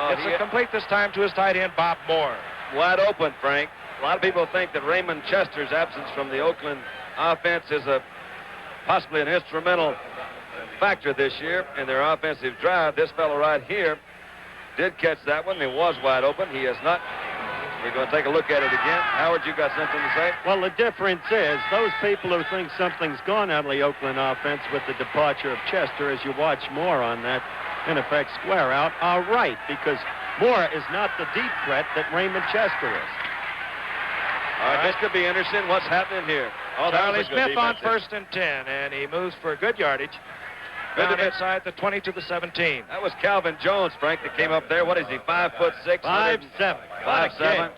Gets it complete this time to his tight end, Bob Moore. Wide open, Frank. A lot of people think that Raymond Chester's absence from the Oakland offense is possibly an instrumental factor this year in their offensive drive. This fellow right here did catch that one. He was wide open. He is not. We're going to take a look at it again. Howard, you got something to say? Well, the difference is those people who think something's gone out of the Oakland offense with the departure of Chester, as you watch Moore on that, in effect, square out, are right, because Moore is not the deep threat that Raymond Chester is. All right, this could be interesting. What's happening here? Charlie Smith on 1st and 10, and he moves for good yardage. Down inside the 20 to the 17. That was Calvin Jones, Frank, that came up there. What is he, 5'6"? 5'7". 5'7".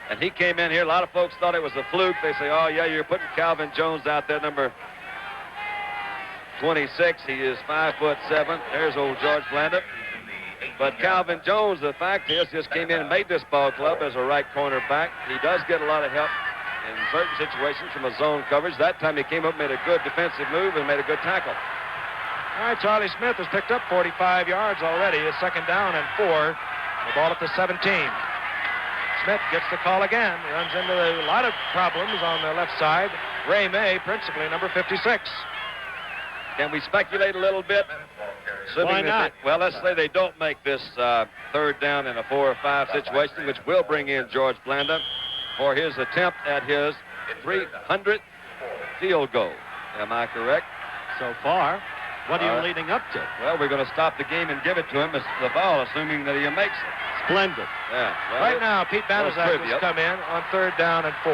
And he came in here. A lot of folks thought it was a fluke. They say, oh, yeah, you're putting Calvin Jones out there, number 26. He is 5'7". There's old George Blanda. But Calvin Jones, the fact is, just came in and made this ball club as a right cornerback. He does get a lot of help in certain situations from a zone coverage. That time he came up, made a good defensive move, and made a good tackle. All right, Charlie Smith has picked up 45 yards already. It's 2nd down and 4. The ball at the 17. Smith gets the call again. Runs into a lot of problems on the left side. Ray May, principally number 56. Can we speculate a little bit? Why not? Well, let's say they don't make this 3rd down in a 4 or 5 situation, which will bring in George Blanda for his attempt at his 300th field goal. Am I correct? So far. What are you leading up to? Well, we're going to stop the game and give it to him as the ball, assuming that he makes it. Splendid. Yeah. Well, Right now, Pete Banaszak has come in on 3rd down and 4.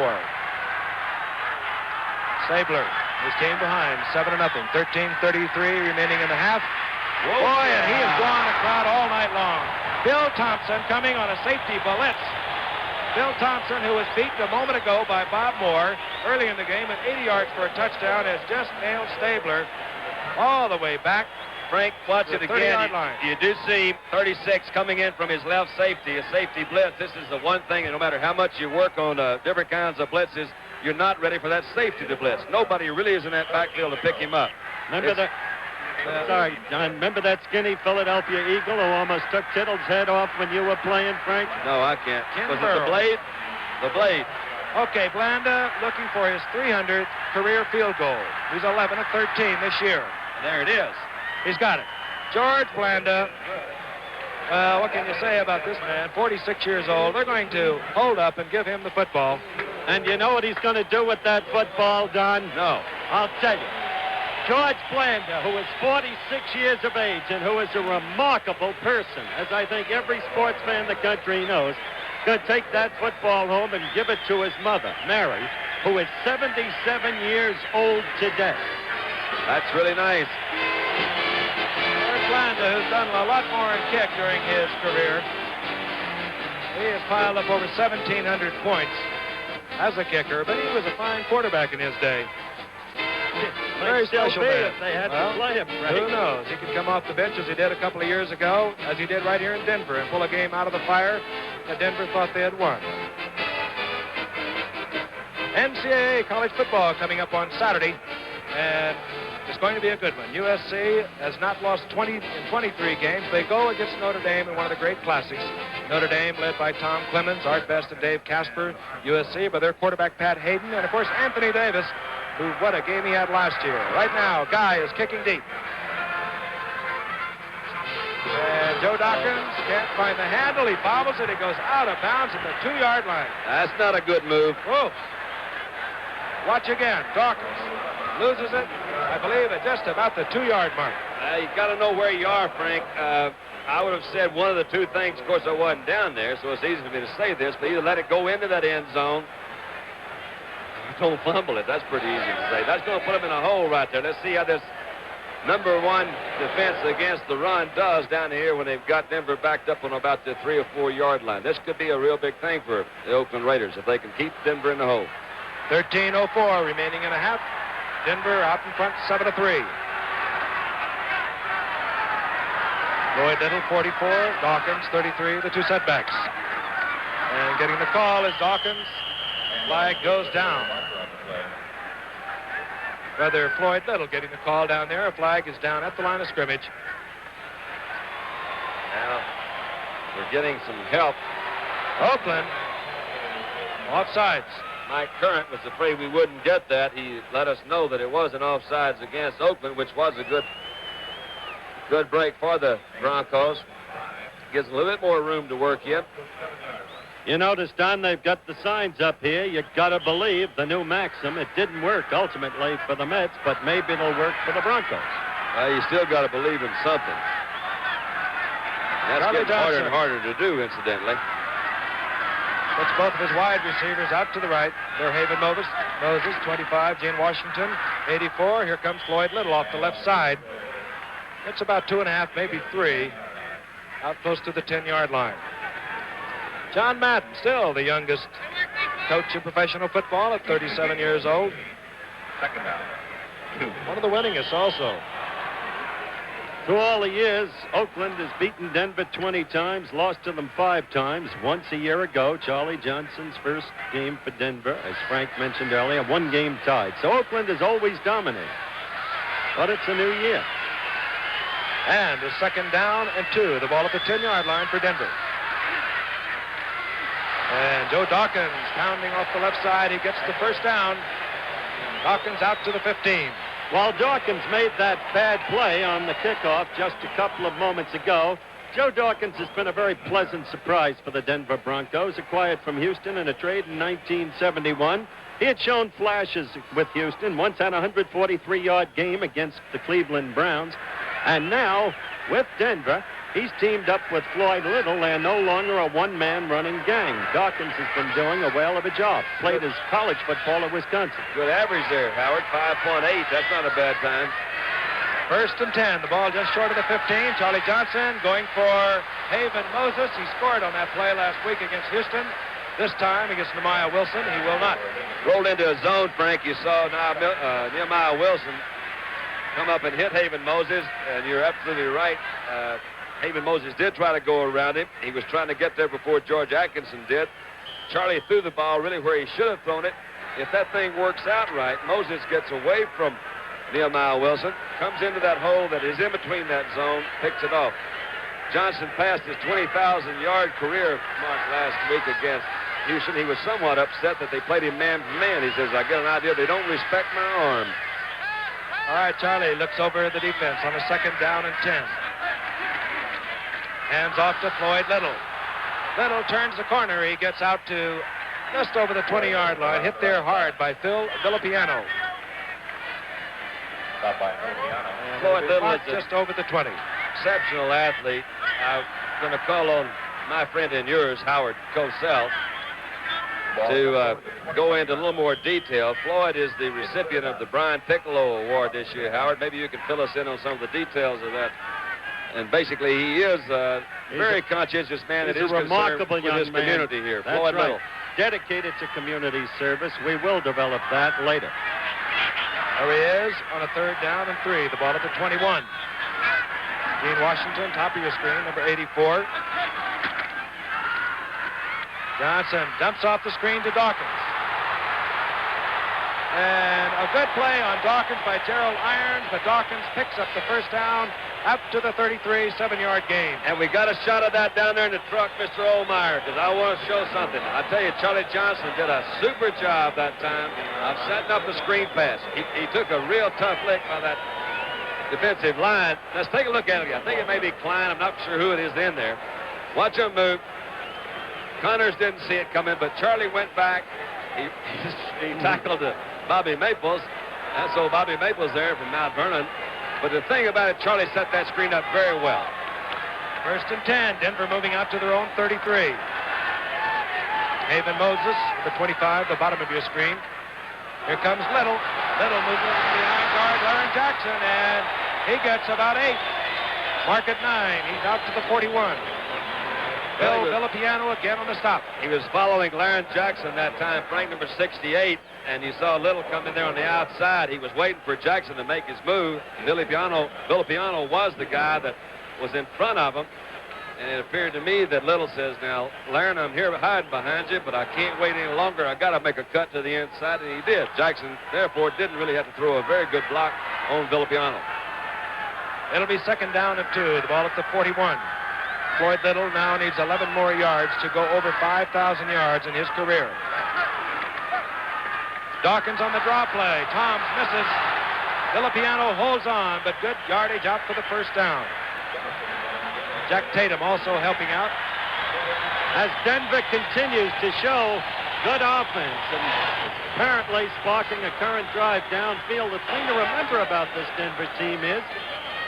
Sabler, his team behind, 7-0. 13:33 remaining in the half. Whoa. Boy, and he has drawn a crowd all night long. Bill Thompson coming on a safety blitz. Bill Thompson, who was beaten a moment ago by Bob Moore early in the game at 80 yards for a touchdown, has just nailed Stabler all the way back. Frank, watch it again. Line. You do see 36 coming in from his left safety, a safety blitz. This is the one thing, and no matter how much you work on different kinds of blitzes, you're not ready for that safety to blitz. Nobody really is in that backfield to pick him up. Remember that? Sorry, John. Remember that skinny Philadelphia Eagle who almost took Kittle's head off when you were playing, Frank? No, I can't. Ken Was it Burrow. the blade? The blade. Okay, Blanda looking for his 300th career field goal. He's 11 of 13 this year. There it is. He's got it. George Blanda. Well, what can you say about this man? 46 years old. They're going to hold up and give him the football. And you know what he's going to do with that football, Don? No. I'll tell you. George Blanda, who is 46 years of age and who is a remarkable person, as I think every sports fan in the country knows, going to take that football home and give it to his mother, Mary, who is 77 years old today. That's really nice. George Blanda, who's done a lot more in kick during his career. He has piled up over 1,700 points as a kicker, but he was a fine quarterback in his day. Very special man. If they had to play him, right? Who knows? He could come off the bench as he did a couple of years ago, as he did right here in Denver, and pull a game out of the fire that Denver thought they had won. NCAA college football coming up on Saturday, and it's going to be a good one. USC has not lost 20 in 23 games. They go against Notre Dame in one of the great classics. Notre Dame led by Tom Clemens, Art Best, and Dave Casper. USC by their quarterback Pat Hayden, and of course Anthony Davis, who what a game he had last year. Right now, Guy is kicking deep. And Joe Dawkins can't find the handle. He bobbles it. He goes out of bounds at the 2-yard line. That's not a good move. Whoa. Watch again. Dawkins loses it, I believe, at just about the 2-yard mark. You got to know where you are, Frank. I would have said one of the two things. Of course, I wasn't down there, so it's easy for me to say this, but either let it go into that end zone, don't fumble it. That's pretty easy to say. That's going to put him in a hole right there. Let's see how this number 1 defense against the run does down here when they've got Denver backed up on about the 3 or 4 yard line. This could be a real big thing for the Oakland Raiders if they can keep Denver in the hole. 13:04 remaining in a half. Denver out in front, 7-3. Lloyd Little, 44. Dawkins, 33. The two setbacks. And getting the call is Dawkins. Flag goes down. Brother Floyd Little getting the call down there. A flag is down at the line of scrimmage. Now, we're getting some help. Oakland, offsides. Mike Current was afraid we wouldn't get that. He let us know that it was an offsides against Oakland, which was a good break for the Broncos. Gives a little bit more room to work in. You notice, Don, they've got the signs up here. You gotta believe the new maxim. It didn't work ultimately for the Mets, but maybe it'll work for the Broncos. You still got to believe in something. That's Charlie getting harder and Johnson harder to do, incidentally. Puts both of his wide receivers out to the right. They're Haven Moses, 25, Gene Washington, 84. Here comes Floyd Little off the left side. It's about 2.5, maybe 3, out close to the 10-yard line. John Madden, still the youngest coach in professional football at 37 years old. Second down. One of the winningest also. Through all the years, Oakland has beaten Denver 20 times, lost to them 5 times. Once a year ago, Charlie Johnson's first game for Denver, as Frank mentioned earlier, 1 game tied. So Oakland is always dominating. But it's a new year. And a 2nd down and 2. The ball at the 10-yard line for Denver. And Joe Dawkins pounding off the left side. He gets the first down. Dawkins out to the 15. While Dawkins made that bad play on the kickoff just a couple of moments ago, Joe Dawkins has been a very pleasant surprise for the Denver Broncos, acquired from Houston in a trade in 1971. He had shown flashes with Houston, once had a 143-yard game against the Cleveland Browns, and now, with Denver, he's teamed up with Floyd Little. They're no longer a one-man running gang. Dawkins has been doing a whale of a job. Played his college football at Wisconsin. Good average there, Howard. 5.8. That's not a bad time. 1st and 10. The ball just short of the 15. Charlie Johnson going for Haven Moses. He scored on that play last week against Houston. This time against Nehemiah Wilson, he will not. Rolled into a zone, Frank. You saw Nehemiah Wilson come up and hit Haven Moses, and you're absolutely right. Haven Moses did try to go around him. He was trying to get there before George Atkinson did. Charlie threw the ball really where he should have thrown it. If that thing works out right, Moses gets away from Nehemiah Wilson, comes into that hole that is in between that zone, picks it off. Johnson passed his 20,000-yard career mark last week against Houston. He was somewhat upset that they played him man for man. He says, I get an idea they don't respect my arm. All right, Charlie looks over at the defense on a 2nd down and 10. Hands off to Floyd Little. Little turns the corner. He gets out to just over the 20-yard line. Hit there hard by Phil Villapiano. Floyd Little is just over the 20. Exceptional athlete. I'm going to call on my friend and yours, Howard Cosell, to go into a little more detail. Floyd is the recipient of the Brian Piccolo Award this year, Howard. Maybe you can fill us in on some of the details of that. And basically, he is a very conscientious man. He's It is a remarkable with young his man. community here. That's Floyd right. Little. Dedicated to community service. We will develop that later. There he is on a 3rd down and 3. The ball at the 21. Gene Washington, top of your screen, number 84. Johnson dumps off the screen to Dawkins. And a good play on Dawkins by Gerald Irons, but Dawkins picks up the first down up to the 33, 7-yard gain. And we got a shot of that down there in the truck, Mr. Ohlmeyer, because I want to show something. I tell you, Charlie Johnson did a super job that time of setting up the screen pass. He took a real tough lick by that defensive line. Let's take a look at it. I think it may be Klein. I'm not sure who it is in there. Watch him move. Connors didn't see it coming, but Charlie went back. He tackled Bobby Maples. That's old Bobby Maples there from Mount Vernon. But the thing about it, Charlie set that screen up very well. 1st and 10. Denver moving out to their own 33. Haven Moses, the 25, the bottom of your screen. Here comes Little. Little moving behind guard Larry Jackson, and he gets about 8. Mark at 9. He's out to the 41. Bill Villapiano again on the stop. He was following Laren Jackson that time, Frank, number 68, and you saw Little come in there on the outside. He was waiting for Jackson to make his move. Villapiano was the guy that was in front of him, and it appeared to me that Little says, now, Laren, I'm here hiding behind you, but I can't wait any longer. I got to make a cut to the inside, and he did. Jackson, therefore, didn't really have to throw a very good block on Villapiano. It'll be 2nd down and 2. The ball at the 41. Floyd Little now needs 11 more yards to go over 5,000 yards in his career. Dawkins on the draw play. Toms misses. Villapiano holds on, but good yardage out for the first down. Jack Tatum also helping out. As Denver continues to show good offense and apparently sparking a current drive downfield, the thing to remember about this Denver team is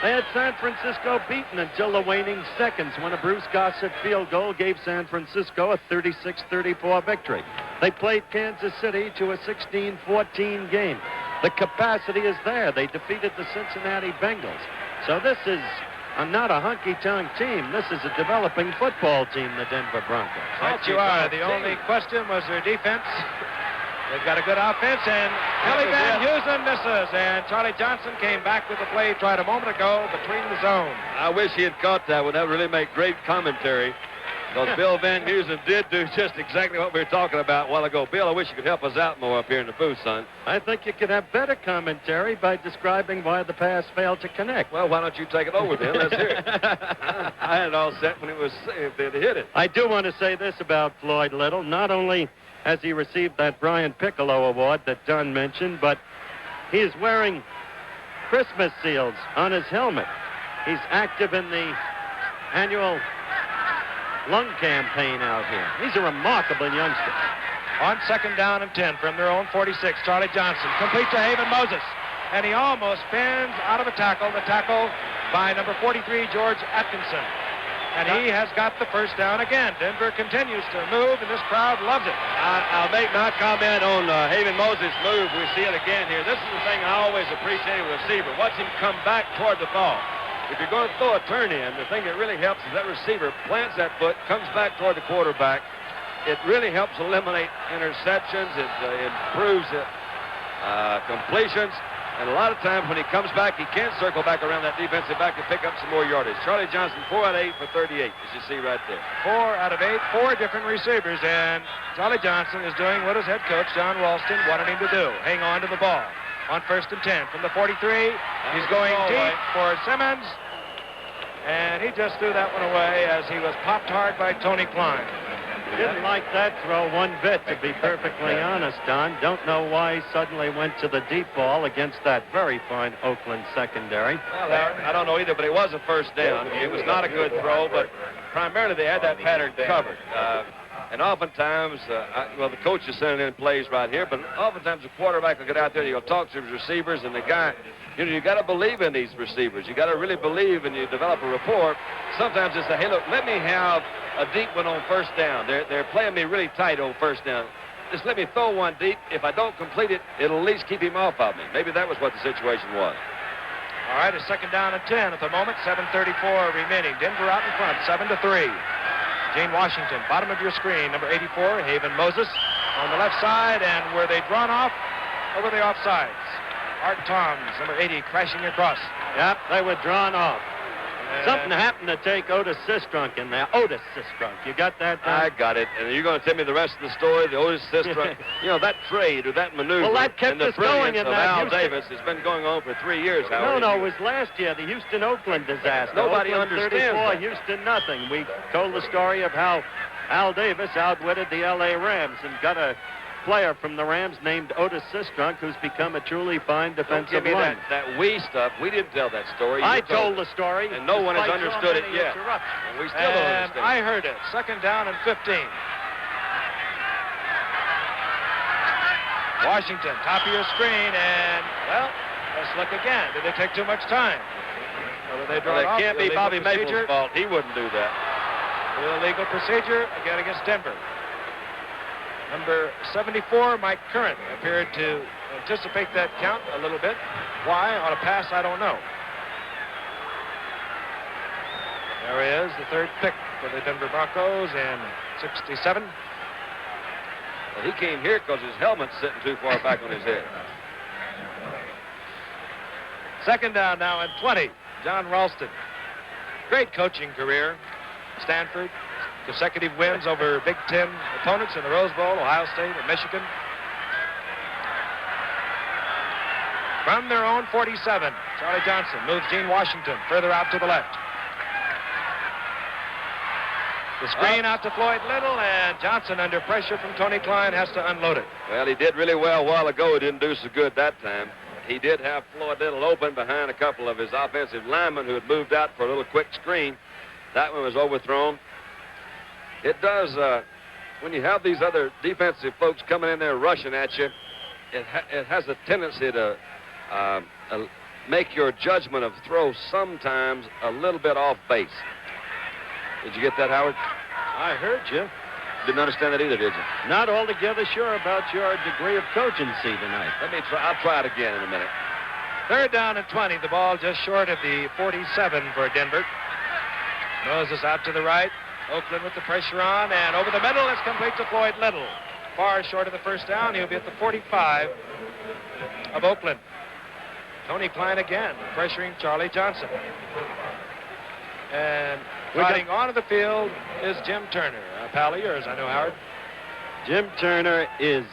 they had San Francisco beaten until the waning seconds when a Bruce Gossett field goal gave San Francisco a 36-34 victory. They played Kansas City to a 16-14 game. The capacity is there. They defeated the Cincinnati Bengals. So this is not a hunky-tonk team. This is a developing football team, the Denver Broncos. Right you are. The only question was their defense. They've got a good offense, and Billy Van Heusen misses, and Charlie Johnson came back with the play tried a moment ago between the zone. I wish he had caught that one. That would really make great commentary. Because Bill Van Heusen did do just exactly what we were talking about a while ago. Bill, I wish you could help us out more up here in the booth, son. I think you could have better commentary by describing why the pass failed to connect. Well, why don't you take it over then? Let's hear it. I had it all set when it was if they'd hit it. I do want to say this about Floyd Little. Not only has he received that Brian Piccolo Award that Don mentioned, but he's wearing Christmas seals on his helmet. He's active in the annual lung campaign out here. He's a remarkable youngster. On second down and 10 from their own 46, Charlie Johnson complete to Haven Moses. And he almost spins out of a tackle. The tackle by number 43, George Atkinson. And he has got the first down again. Denver continues to move, and this crowd loves it. I'll make my comment on Haven Moses' move. We see it again here. This is the thing I always appreciate with a receiver. Watch him come back toward the ball. If you're going to throw a turn in, the thing that really helps is that receiver plants that foot, comes back toward the quarterback. It really helps eliminate interceptions. It improves completions. And a lot of times when he comes back, he can circle back around that defensive back and pick up some more yardage. Charlie Johnson, 4 out of 8 for 38, as you see right there. 4 out of 8, 4 different receivers. And Charlie Johnson is doing what his head coach, John Ralston, wanted him to do. Hang on to the ball. On first and 10 from the 43, he's going deep for Simmons. And he just threw that one away as he was popped hard by Tony Klein. Didn't like that throw one bit, to be perfectly honest, Don. Don't know why he suddenly went to the deep ball against that very fine Oakland secondary. Well, I don't know either, but it was a first down. It was not a good throw, but primarily they had that pattern covered. And oftentimes, the coach is sending in plays right here, but oftentimes the quarterback will get out there, he'll talk to his receivers, and the guy, you got to believe in these receivers. You got to really believe, and you develop a rapport. Sometimes it's hey, look, let me have a deep one on first down. They're playing me really tight on first down. Just let me throw one deep. If I don't complete it, it'll at least keep him off of me. Maybe that was what the situation was. All right, a second down and 10 at the moment. 7:34 remaining. Denver out in front, 7-3. Gene Washington, bottom of your screen, number 84, Haven Moses on the left side, and were they drawn off or were they offsides? Art Toms, number 80, crashing across. Yep, they were drawn off. Something happened to take Otis Sistrunk in there. Otis Sistrunk. You got that, Don? I got it. And you're going to tell me the rest of the story, the Otis Sistrunk. That trade or that maneuver. Well, that kept us going in of that Al Davis has been going on for 3 years, Howard. No, it was last year, the Houston-Oakland disaster. Nobody Oakland understands 34, that. Houston nothing. We told the story of how Al Davis outwitted the L.A. Rams and got a player from the Rams named Otis Sistrunk, who's become a truly fine defensive line. That we stuff. We didn't tell that story. I told the story. And no one has understood it yet. And we still don't understand. I heard it. Second down and 15. Washington, top of your screen, and, well, let's look again. Did they take too much time? Or did they draw it off? It can't be Bobby procedure? Maple's fault. He wouldn't do that. Illegal procedure again against Denver. Number 74, Mike Curran, appeared to anticipate that count a little bit. Why? On a pass, I don't know. There he is, the third pick for the Denver Broncos in 67. Well, he came here because his helmet's sitting too far back on his head. Second down now and 20. John Ralston. Great coaching career. Stanford. Consecutive wins over Big Ten opponents in the Rose Bowl, Ohio State and Michigan. From their own 47, Charlie Johnson moves Gene Washington further out to the left. The screen out to Floyd Little, and Johnson, under pressure from Tony Klein, has to unload it. Well, he did really well a while ago. He didn't do so good that time. He did have Floyd Little open behind a couple of his offensive linemen who had moved out for a little quick screen. That one was overthrown. It does, when you have these other defensive folks coming in there rushing at you, it has a tendency to make your judgment of throw sometimes a little bit off base. Did you get that, Howard? I heard you. Didn't understand that either, did you? Not altogether sure about your degree of cogency tonight. Let me try. I'll try it again in a minute. Third down and 20. The ball just short of the 47 for Denver. Moses out to the right. Oakland with the pressure on, and over the middle, it's complete to Floyd Little. far short of the first down. He'll be at the 45 of Oakland. Tony Klein again, pressuring Charlie Johnson. And riding onto the field is Jim Turner. A pal of yours, I know, Howard. Jim Turner is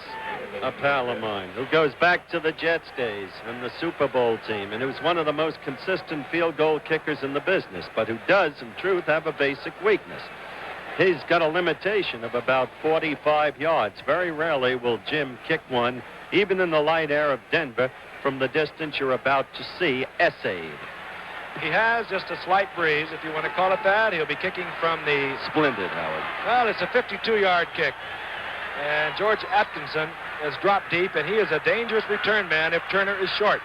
a pal of mine who goes back to the Jets days and the Super Bowl team, and who's one of the most consistent field goal kickers in the business, but who does, in truth, have a basic weakness. He's got a limitation of about 45 yards. Very rarely will Jim kick one, even in the light air of Denver, from the distance you're about to see essayed. He has just a slight breeze, if you want to call it that. He'll be kicking from the... Splendid, Howard. Well, it's a 52-yard kick. And George Atkinson has dropped deep, and he is a dangerous return man if Turner is short.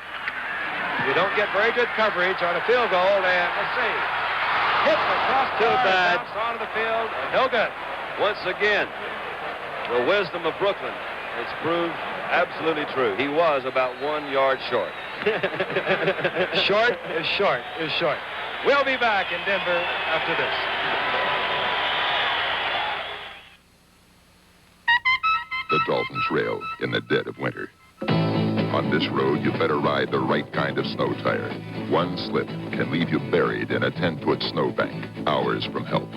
You don't get very good coverage on a field goal, and let's see. Hit across the bad. Bounced onto the field, and no good. Once again, the wisdom of Brooklyn has proved absolutely true. He was about 1 yard short. Short is short is short. We'll be back in Denver after this. The Dalton Trail in the dead of winter. On this road, you better ride the right kind of snow tire. One slip can leave you buried in a 10-foot snowbank, hours from help.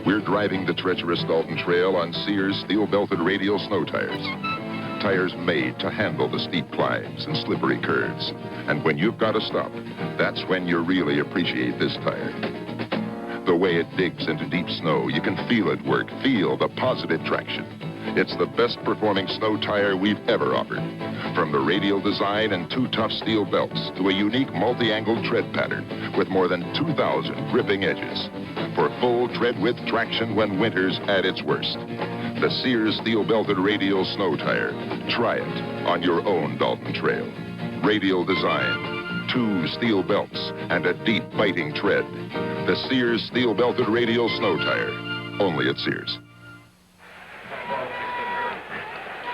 We're driving the treacherous Dalton Trail on Sears steel-belted radial snow tires. Tires made to handle the steep climbs and slippery curves. And when you've got to stop, that's when you really appreciate this tire. The way it digs into deep snow, you can feel it work, feel the positive traction. It's the best performing snow tire we've ever offered. From the radial design and 2 tough steel belts to a unique multi-angled tread pattern with more than 2,000 gripping edges. For full tread width traction when winter's at its worst. The Sears steel-belted radial snow tire. Try it on your own Dalton Trail. Radial design, 2 steel belts, and a deep biting tread. The Sears steel-belted radial snow tire. Only at Sears.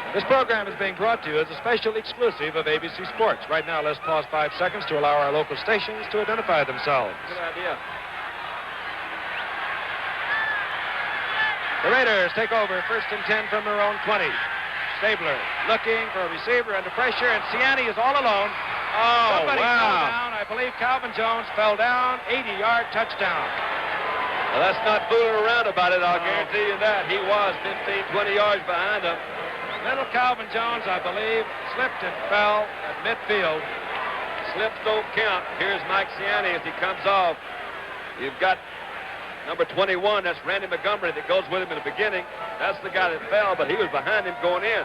This program is being brought to you as a special exclusive of ABC Sports. Right now, let's pause 5 seconds to allow our local stations to identify themselves. Good idea. The Raiders take over 1st and 10 from their own 20. Stabler looking for a receiver under pressure, and Ciani is all alone. Oh, Somebody wow. fell down. I believe Calvin Jones fell down. 80-yard touchdown. Well, that's not fooling around about it, I'll guarantee you that. He was 15, 20 yards behind him. Little Calvin Jones, I believe, slipped and fell at midfield. Slips don't count. Here's Mike Ciani as he comes off. You've got number 21, that's Randy Montgomery that goes with him in the beginning. That's the guy that fell, but he was behind him going in.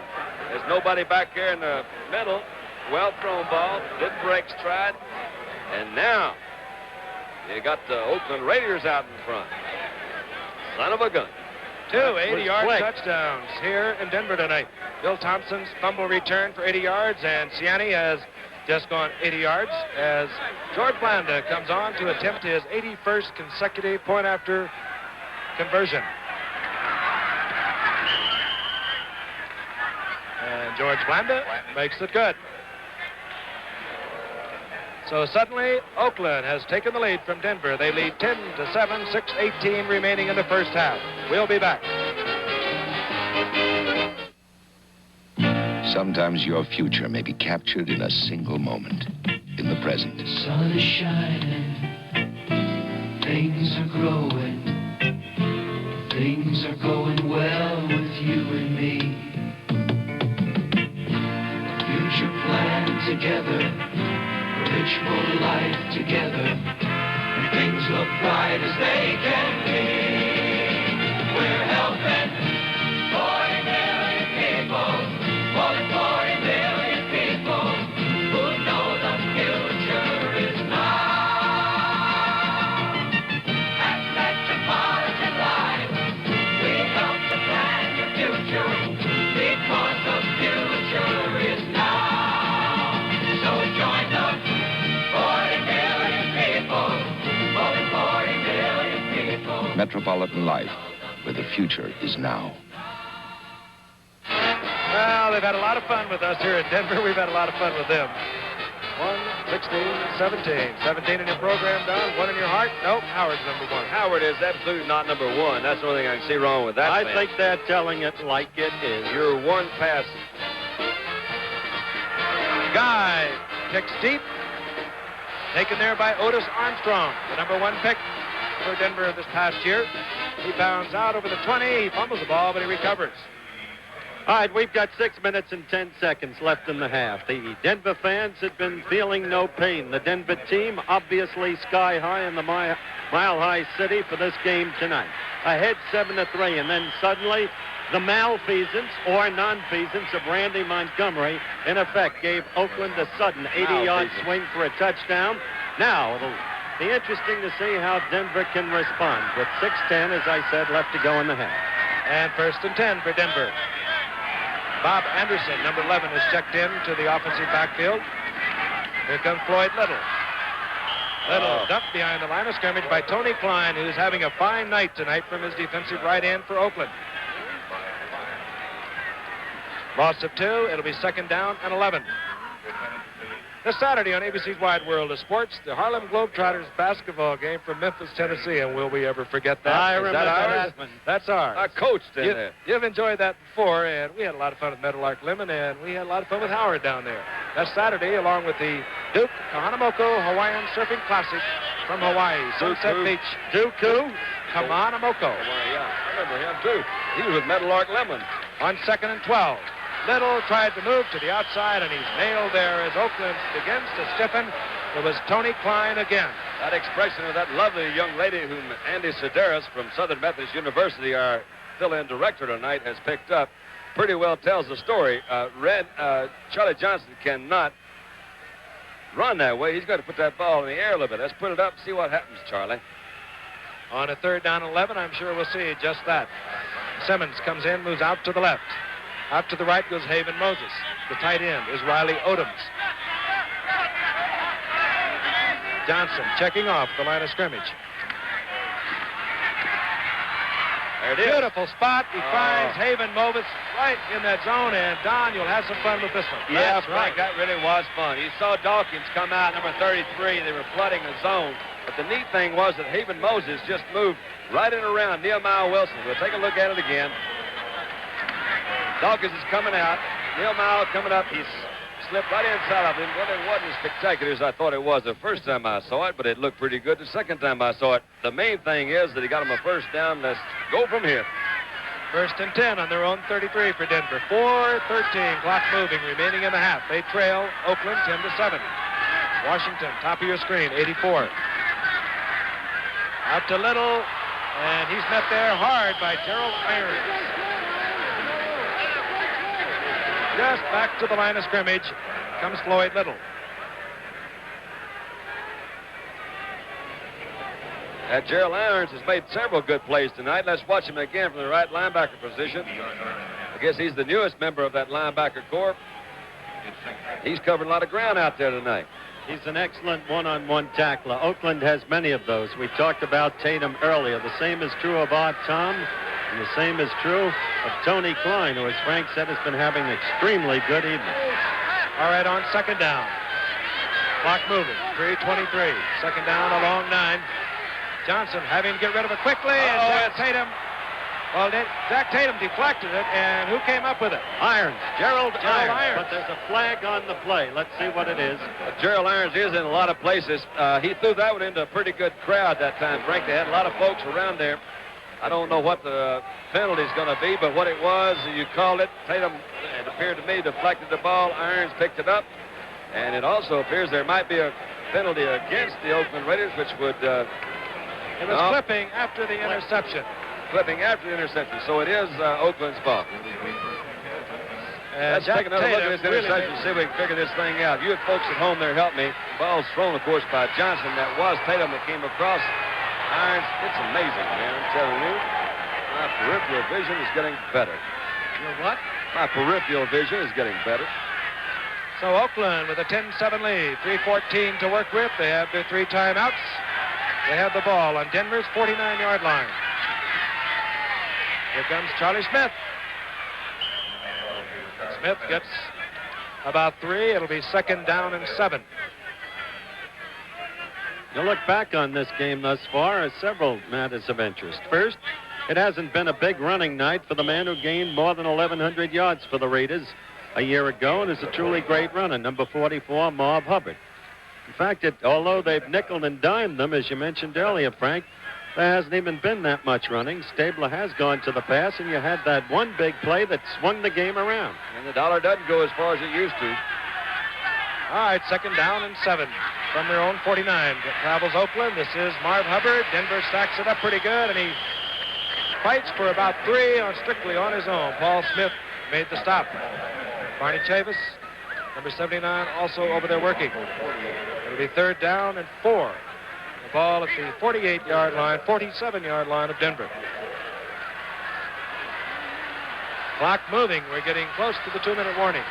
There's nobody back there in the middle. Well thrown ball, didn't break stride. And now, you got the Oakland Raiders out in front. Son of a gun. 2 80-yard touchdowns here in Denver tonight. Bill Thompson's fumble return for 80 yards, and Ciani has just gone 80 yards as George Blanda comes on to attempt his 81st consecutive point-after conversion. And George Blanda makes it good. So suddenly, Oakland has taken the lead from Denver. They lead 10-7, 6:18 remaining in the first half. We'll be back. Sometimes your future may be captured in a single moment, in the present. The sun is shining, things are growing, things are going well with you and me. Future plan together, ritual life together, and things look bright as they can be. We're helping 40 million people, more than 40 million people who know the future is now. At Metropolitan Life, we help to plan your future because the future is now. So join the 40 million people, more than 40 million people. Metropolitan Life, where the future is now. Well, they've had a lot of fun with us here in Denver. We've had a lot of fun with them. 16-17. 17 in your program, Don. 1 in your heart? Nope. Howard's number 1. Howard is absolutely not number 1. That's the only thing I can see wrong with that. I thing. think they're telling it like it is. You're 1 pass. Guy kicks deep. Taken there by Otis Armstrong, the number 1 pick for Denver this past year. He bounds out over the 20. He fumbles the ball, but he recovers. All right, we've got 6 minutes and 10 seconds left in the half. The Denver fans had been feeling no pain. The Denver team obviously sky high in the Mile High City for this game tonight. Ahead 7-3, and then suddenly the malfeasance or nonfeasance of Randy Montgomery, in effect, gave Oakland a sudden 80-yard swing for a touchdown. Now, it'll be interesting to see how Denver can respond with 6:10, as I said, left to go in the half. And 1st and 10 for Denver. Bob Anderson, number 11, is checked in to the offensive backfield. Here comes Floyd Little. Little dumped behind the line of scrimmage by Tony Klein, who's having a fine night tonight from his defensive right end for Oakland. Loss of 2. It'll be 2nd down and 11. This Saturday on ABC's Wide World of Sports, the Harlem Globetrotters basketball game from Memphis, Tennessee, and will we ever forget that? I remember that. That's ours. I coached in there. You've enjoyed that before, and we had a lot of fun with Meadowlark Lemon, and we had a lot of fun with Howard down there. That's Saturday, along with the Duke Kahanamoko Hawaiian Surfing Classic from Hawaii, Sunset Beach. Duku Kahanamoko. Yeah, I remember him, too. He was with Meadowlark Lemon. On 2nd and 12. Little tried to move to the outside, and he's nailed there as Oakland begins to stiffen. It was Tony Klein again. That expression of that lovely young lady whom Andy Sedaris from Southern Methodist University, our fill-in director tonight, has picked up, pretty well tells the story. Charlie Johnson cannot run that way. He's got to put that ball in the air a little bit. Let's put it up and see what happens, Charlie. On a 3rd down and 11, I'm sure we'll see just that. Simmons comes in, moves out to the left. Out to the right goes Haven Moses. The tight end is Riley Odoms. Johnson checking off the line of scrimmage. There it is. Beautiful spot. He finds Haven Moses right in that zone, and Don, you'll have some fun with this one. Yeah, That's Frank, that really was fun. You saw Dawkins come out, number 33. They were flooding the zone. But the neat thing was that Haven Moses just moved right in around Nehemiah Wilson. We'll take a look at it again. Dawkins is coming out. Nehemiah coming up. He's slipped right inside of him. Well, it wasn't as spectacular as I thought it was the first time I saw it, but it looked pretty good the second time I saw it. The main thing is that he got him a 1st down. Let's go from here. 1st and 10 on their own 33 for Denver. 4:13, clock moving, remaining in the half. They trail Oakland 10-7. Washington, top of your screen, 84. Out to Little, and he's met there hard by Terrell Irons. Just back to the line of scrimmage comes Floyd Little. Gerald Irons has made several good plays tonight. Let's watch him again from the right linebacker position. I guess he's the newest member of that linebacker corps. He's covered a lot of ground out there tonight. He's an excellent one-on-one tackler. Oakland has many of those. We talked about Tatum earlier. The same is true of Art Tom, and the same is true of Tony Klein, who, as Frank said, has been having an extremely good evening. All right, on 2nd down. Clock moving, 3:23. 2nd down, a long 9. Johnson having to get rid of it quickly, and Jack Tatum. Well, Jack Tatum deflected it, and who came up with it? Irons. Gerald Irons. Irons. But there's a flag on the play. Let's see what it is. Gerald Irons is in a lot of places. He threw that one into a pretty good crowd that time, Frank. They had a lot of folks around there. I don't know what the penalty's going to be, but what it was, you called it. Tatum, it appeared to me, deflected the ball. Irons picked it up. And it also appears there might be a penalty against the Oakland Raiders, which would... it was clipping after the interception. Clipping after the interception. So it is Oakland's ball. Let's Jack take another look at this Tatum interception and see if we can figure this thing out. You folks at home there help me. Ball's thrown, of course, by Johnson. That was Tatum that came across. Irons, it's amazing, man. I'm telling you. My peripheral vision is getting better. Your what? My peripheral vision is getting better. So Oakland with a 10-7 lead. 3:14 to work with. They have their 3 timeouts. They have the ball on Denver's 49-yard line. Here comes Charlie Smith. Smith gets about 3. It'll be 2nd down and 7. You look back on this game thus far as several matters of interest. First, it hasn't been a big running night for the man who gained more than 1,100 yards for the Raiders a year ago and is a truly great runner, number 44, Marv Hubbard. In fact, although they've nickel and dimed them, as you mentioned earlier, Frank, there hasn't even been that much running. Stabler has gone to the pass, and you had that one big play that swung the game around. And the dollar doesn't go as far as it used to. All right, 2nd down and 7 from their own 49. It travels Oakland. This is Marv Hubbard. Denver stacks it up pretty good, and he fights for about 3 strictly on his own. Paul Smith made the stop. Barney Chavis, number 79, also over there working. It'll be 3rd down and 4. The ball at the 48-yard line, 47-yard line of Denver. Clock moving. We're getting close to the 2-minute warning.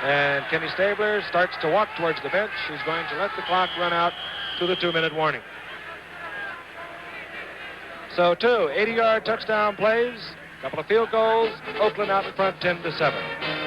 And Kenny Stabler starts to walk towards the bench. He's going to let the clock run out to the 2-minute warning. So 2 80-yard touchdown plays, a couple of field goals, Oakland out in front 10-7.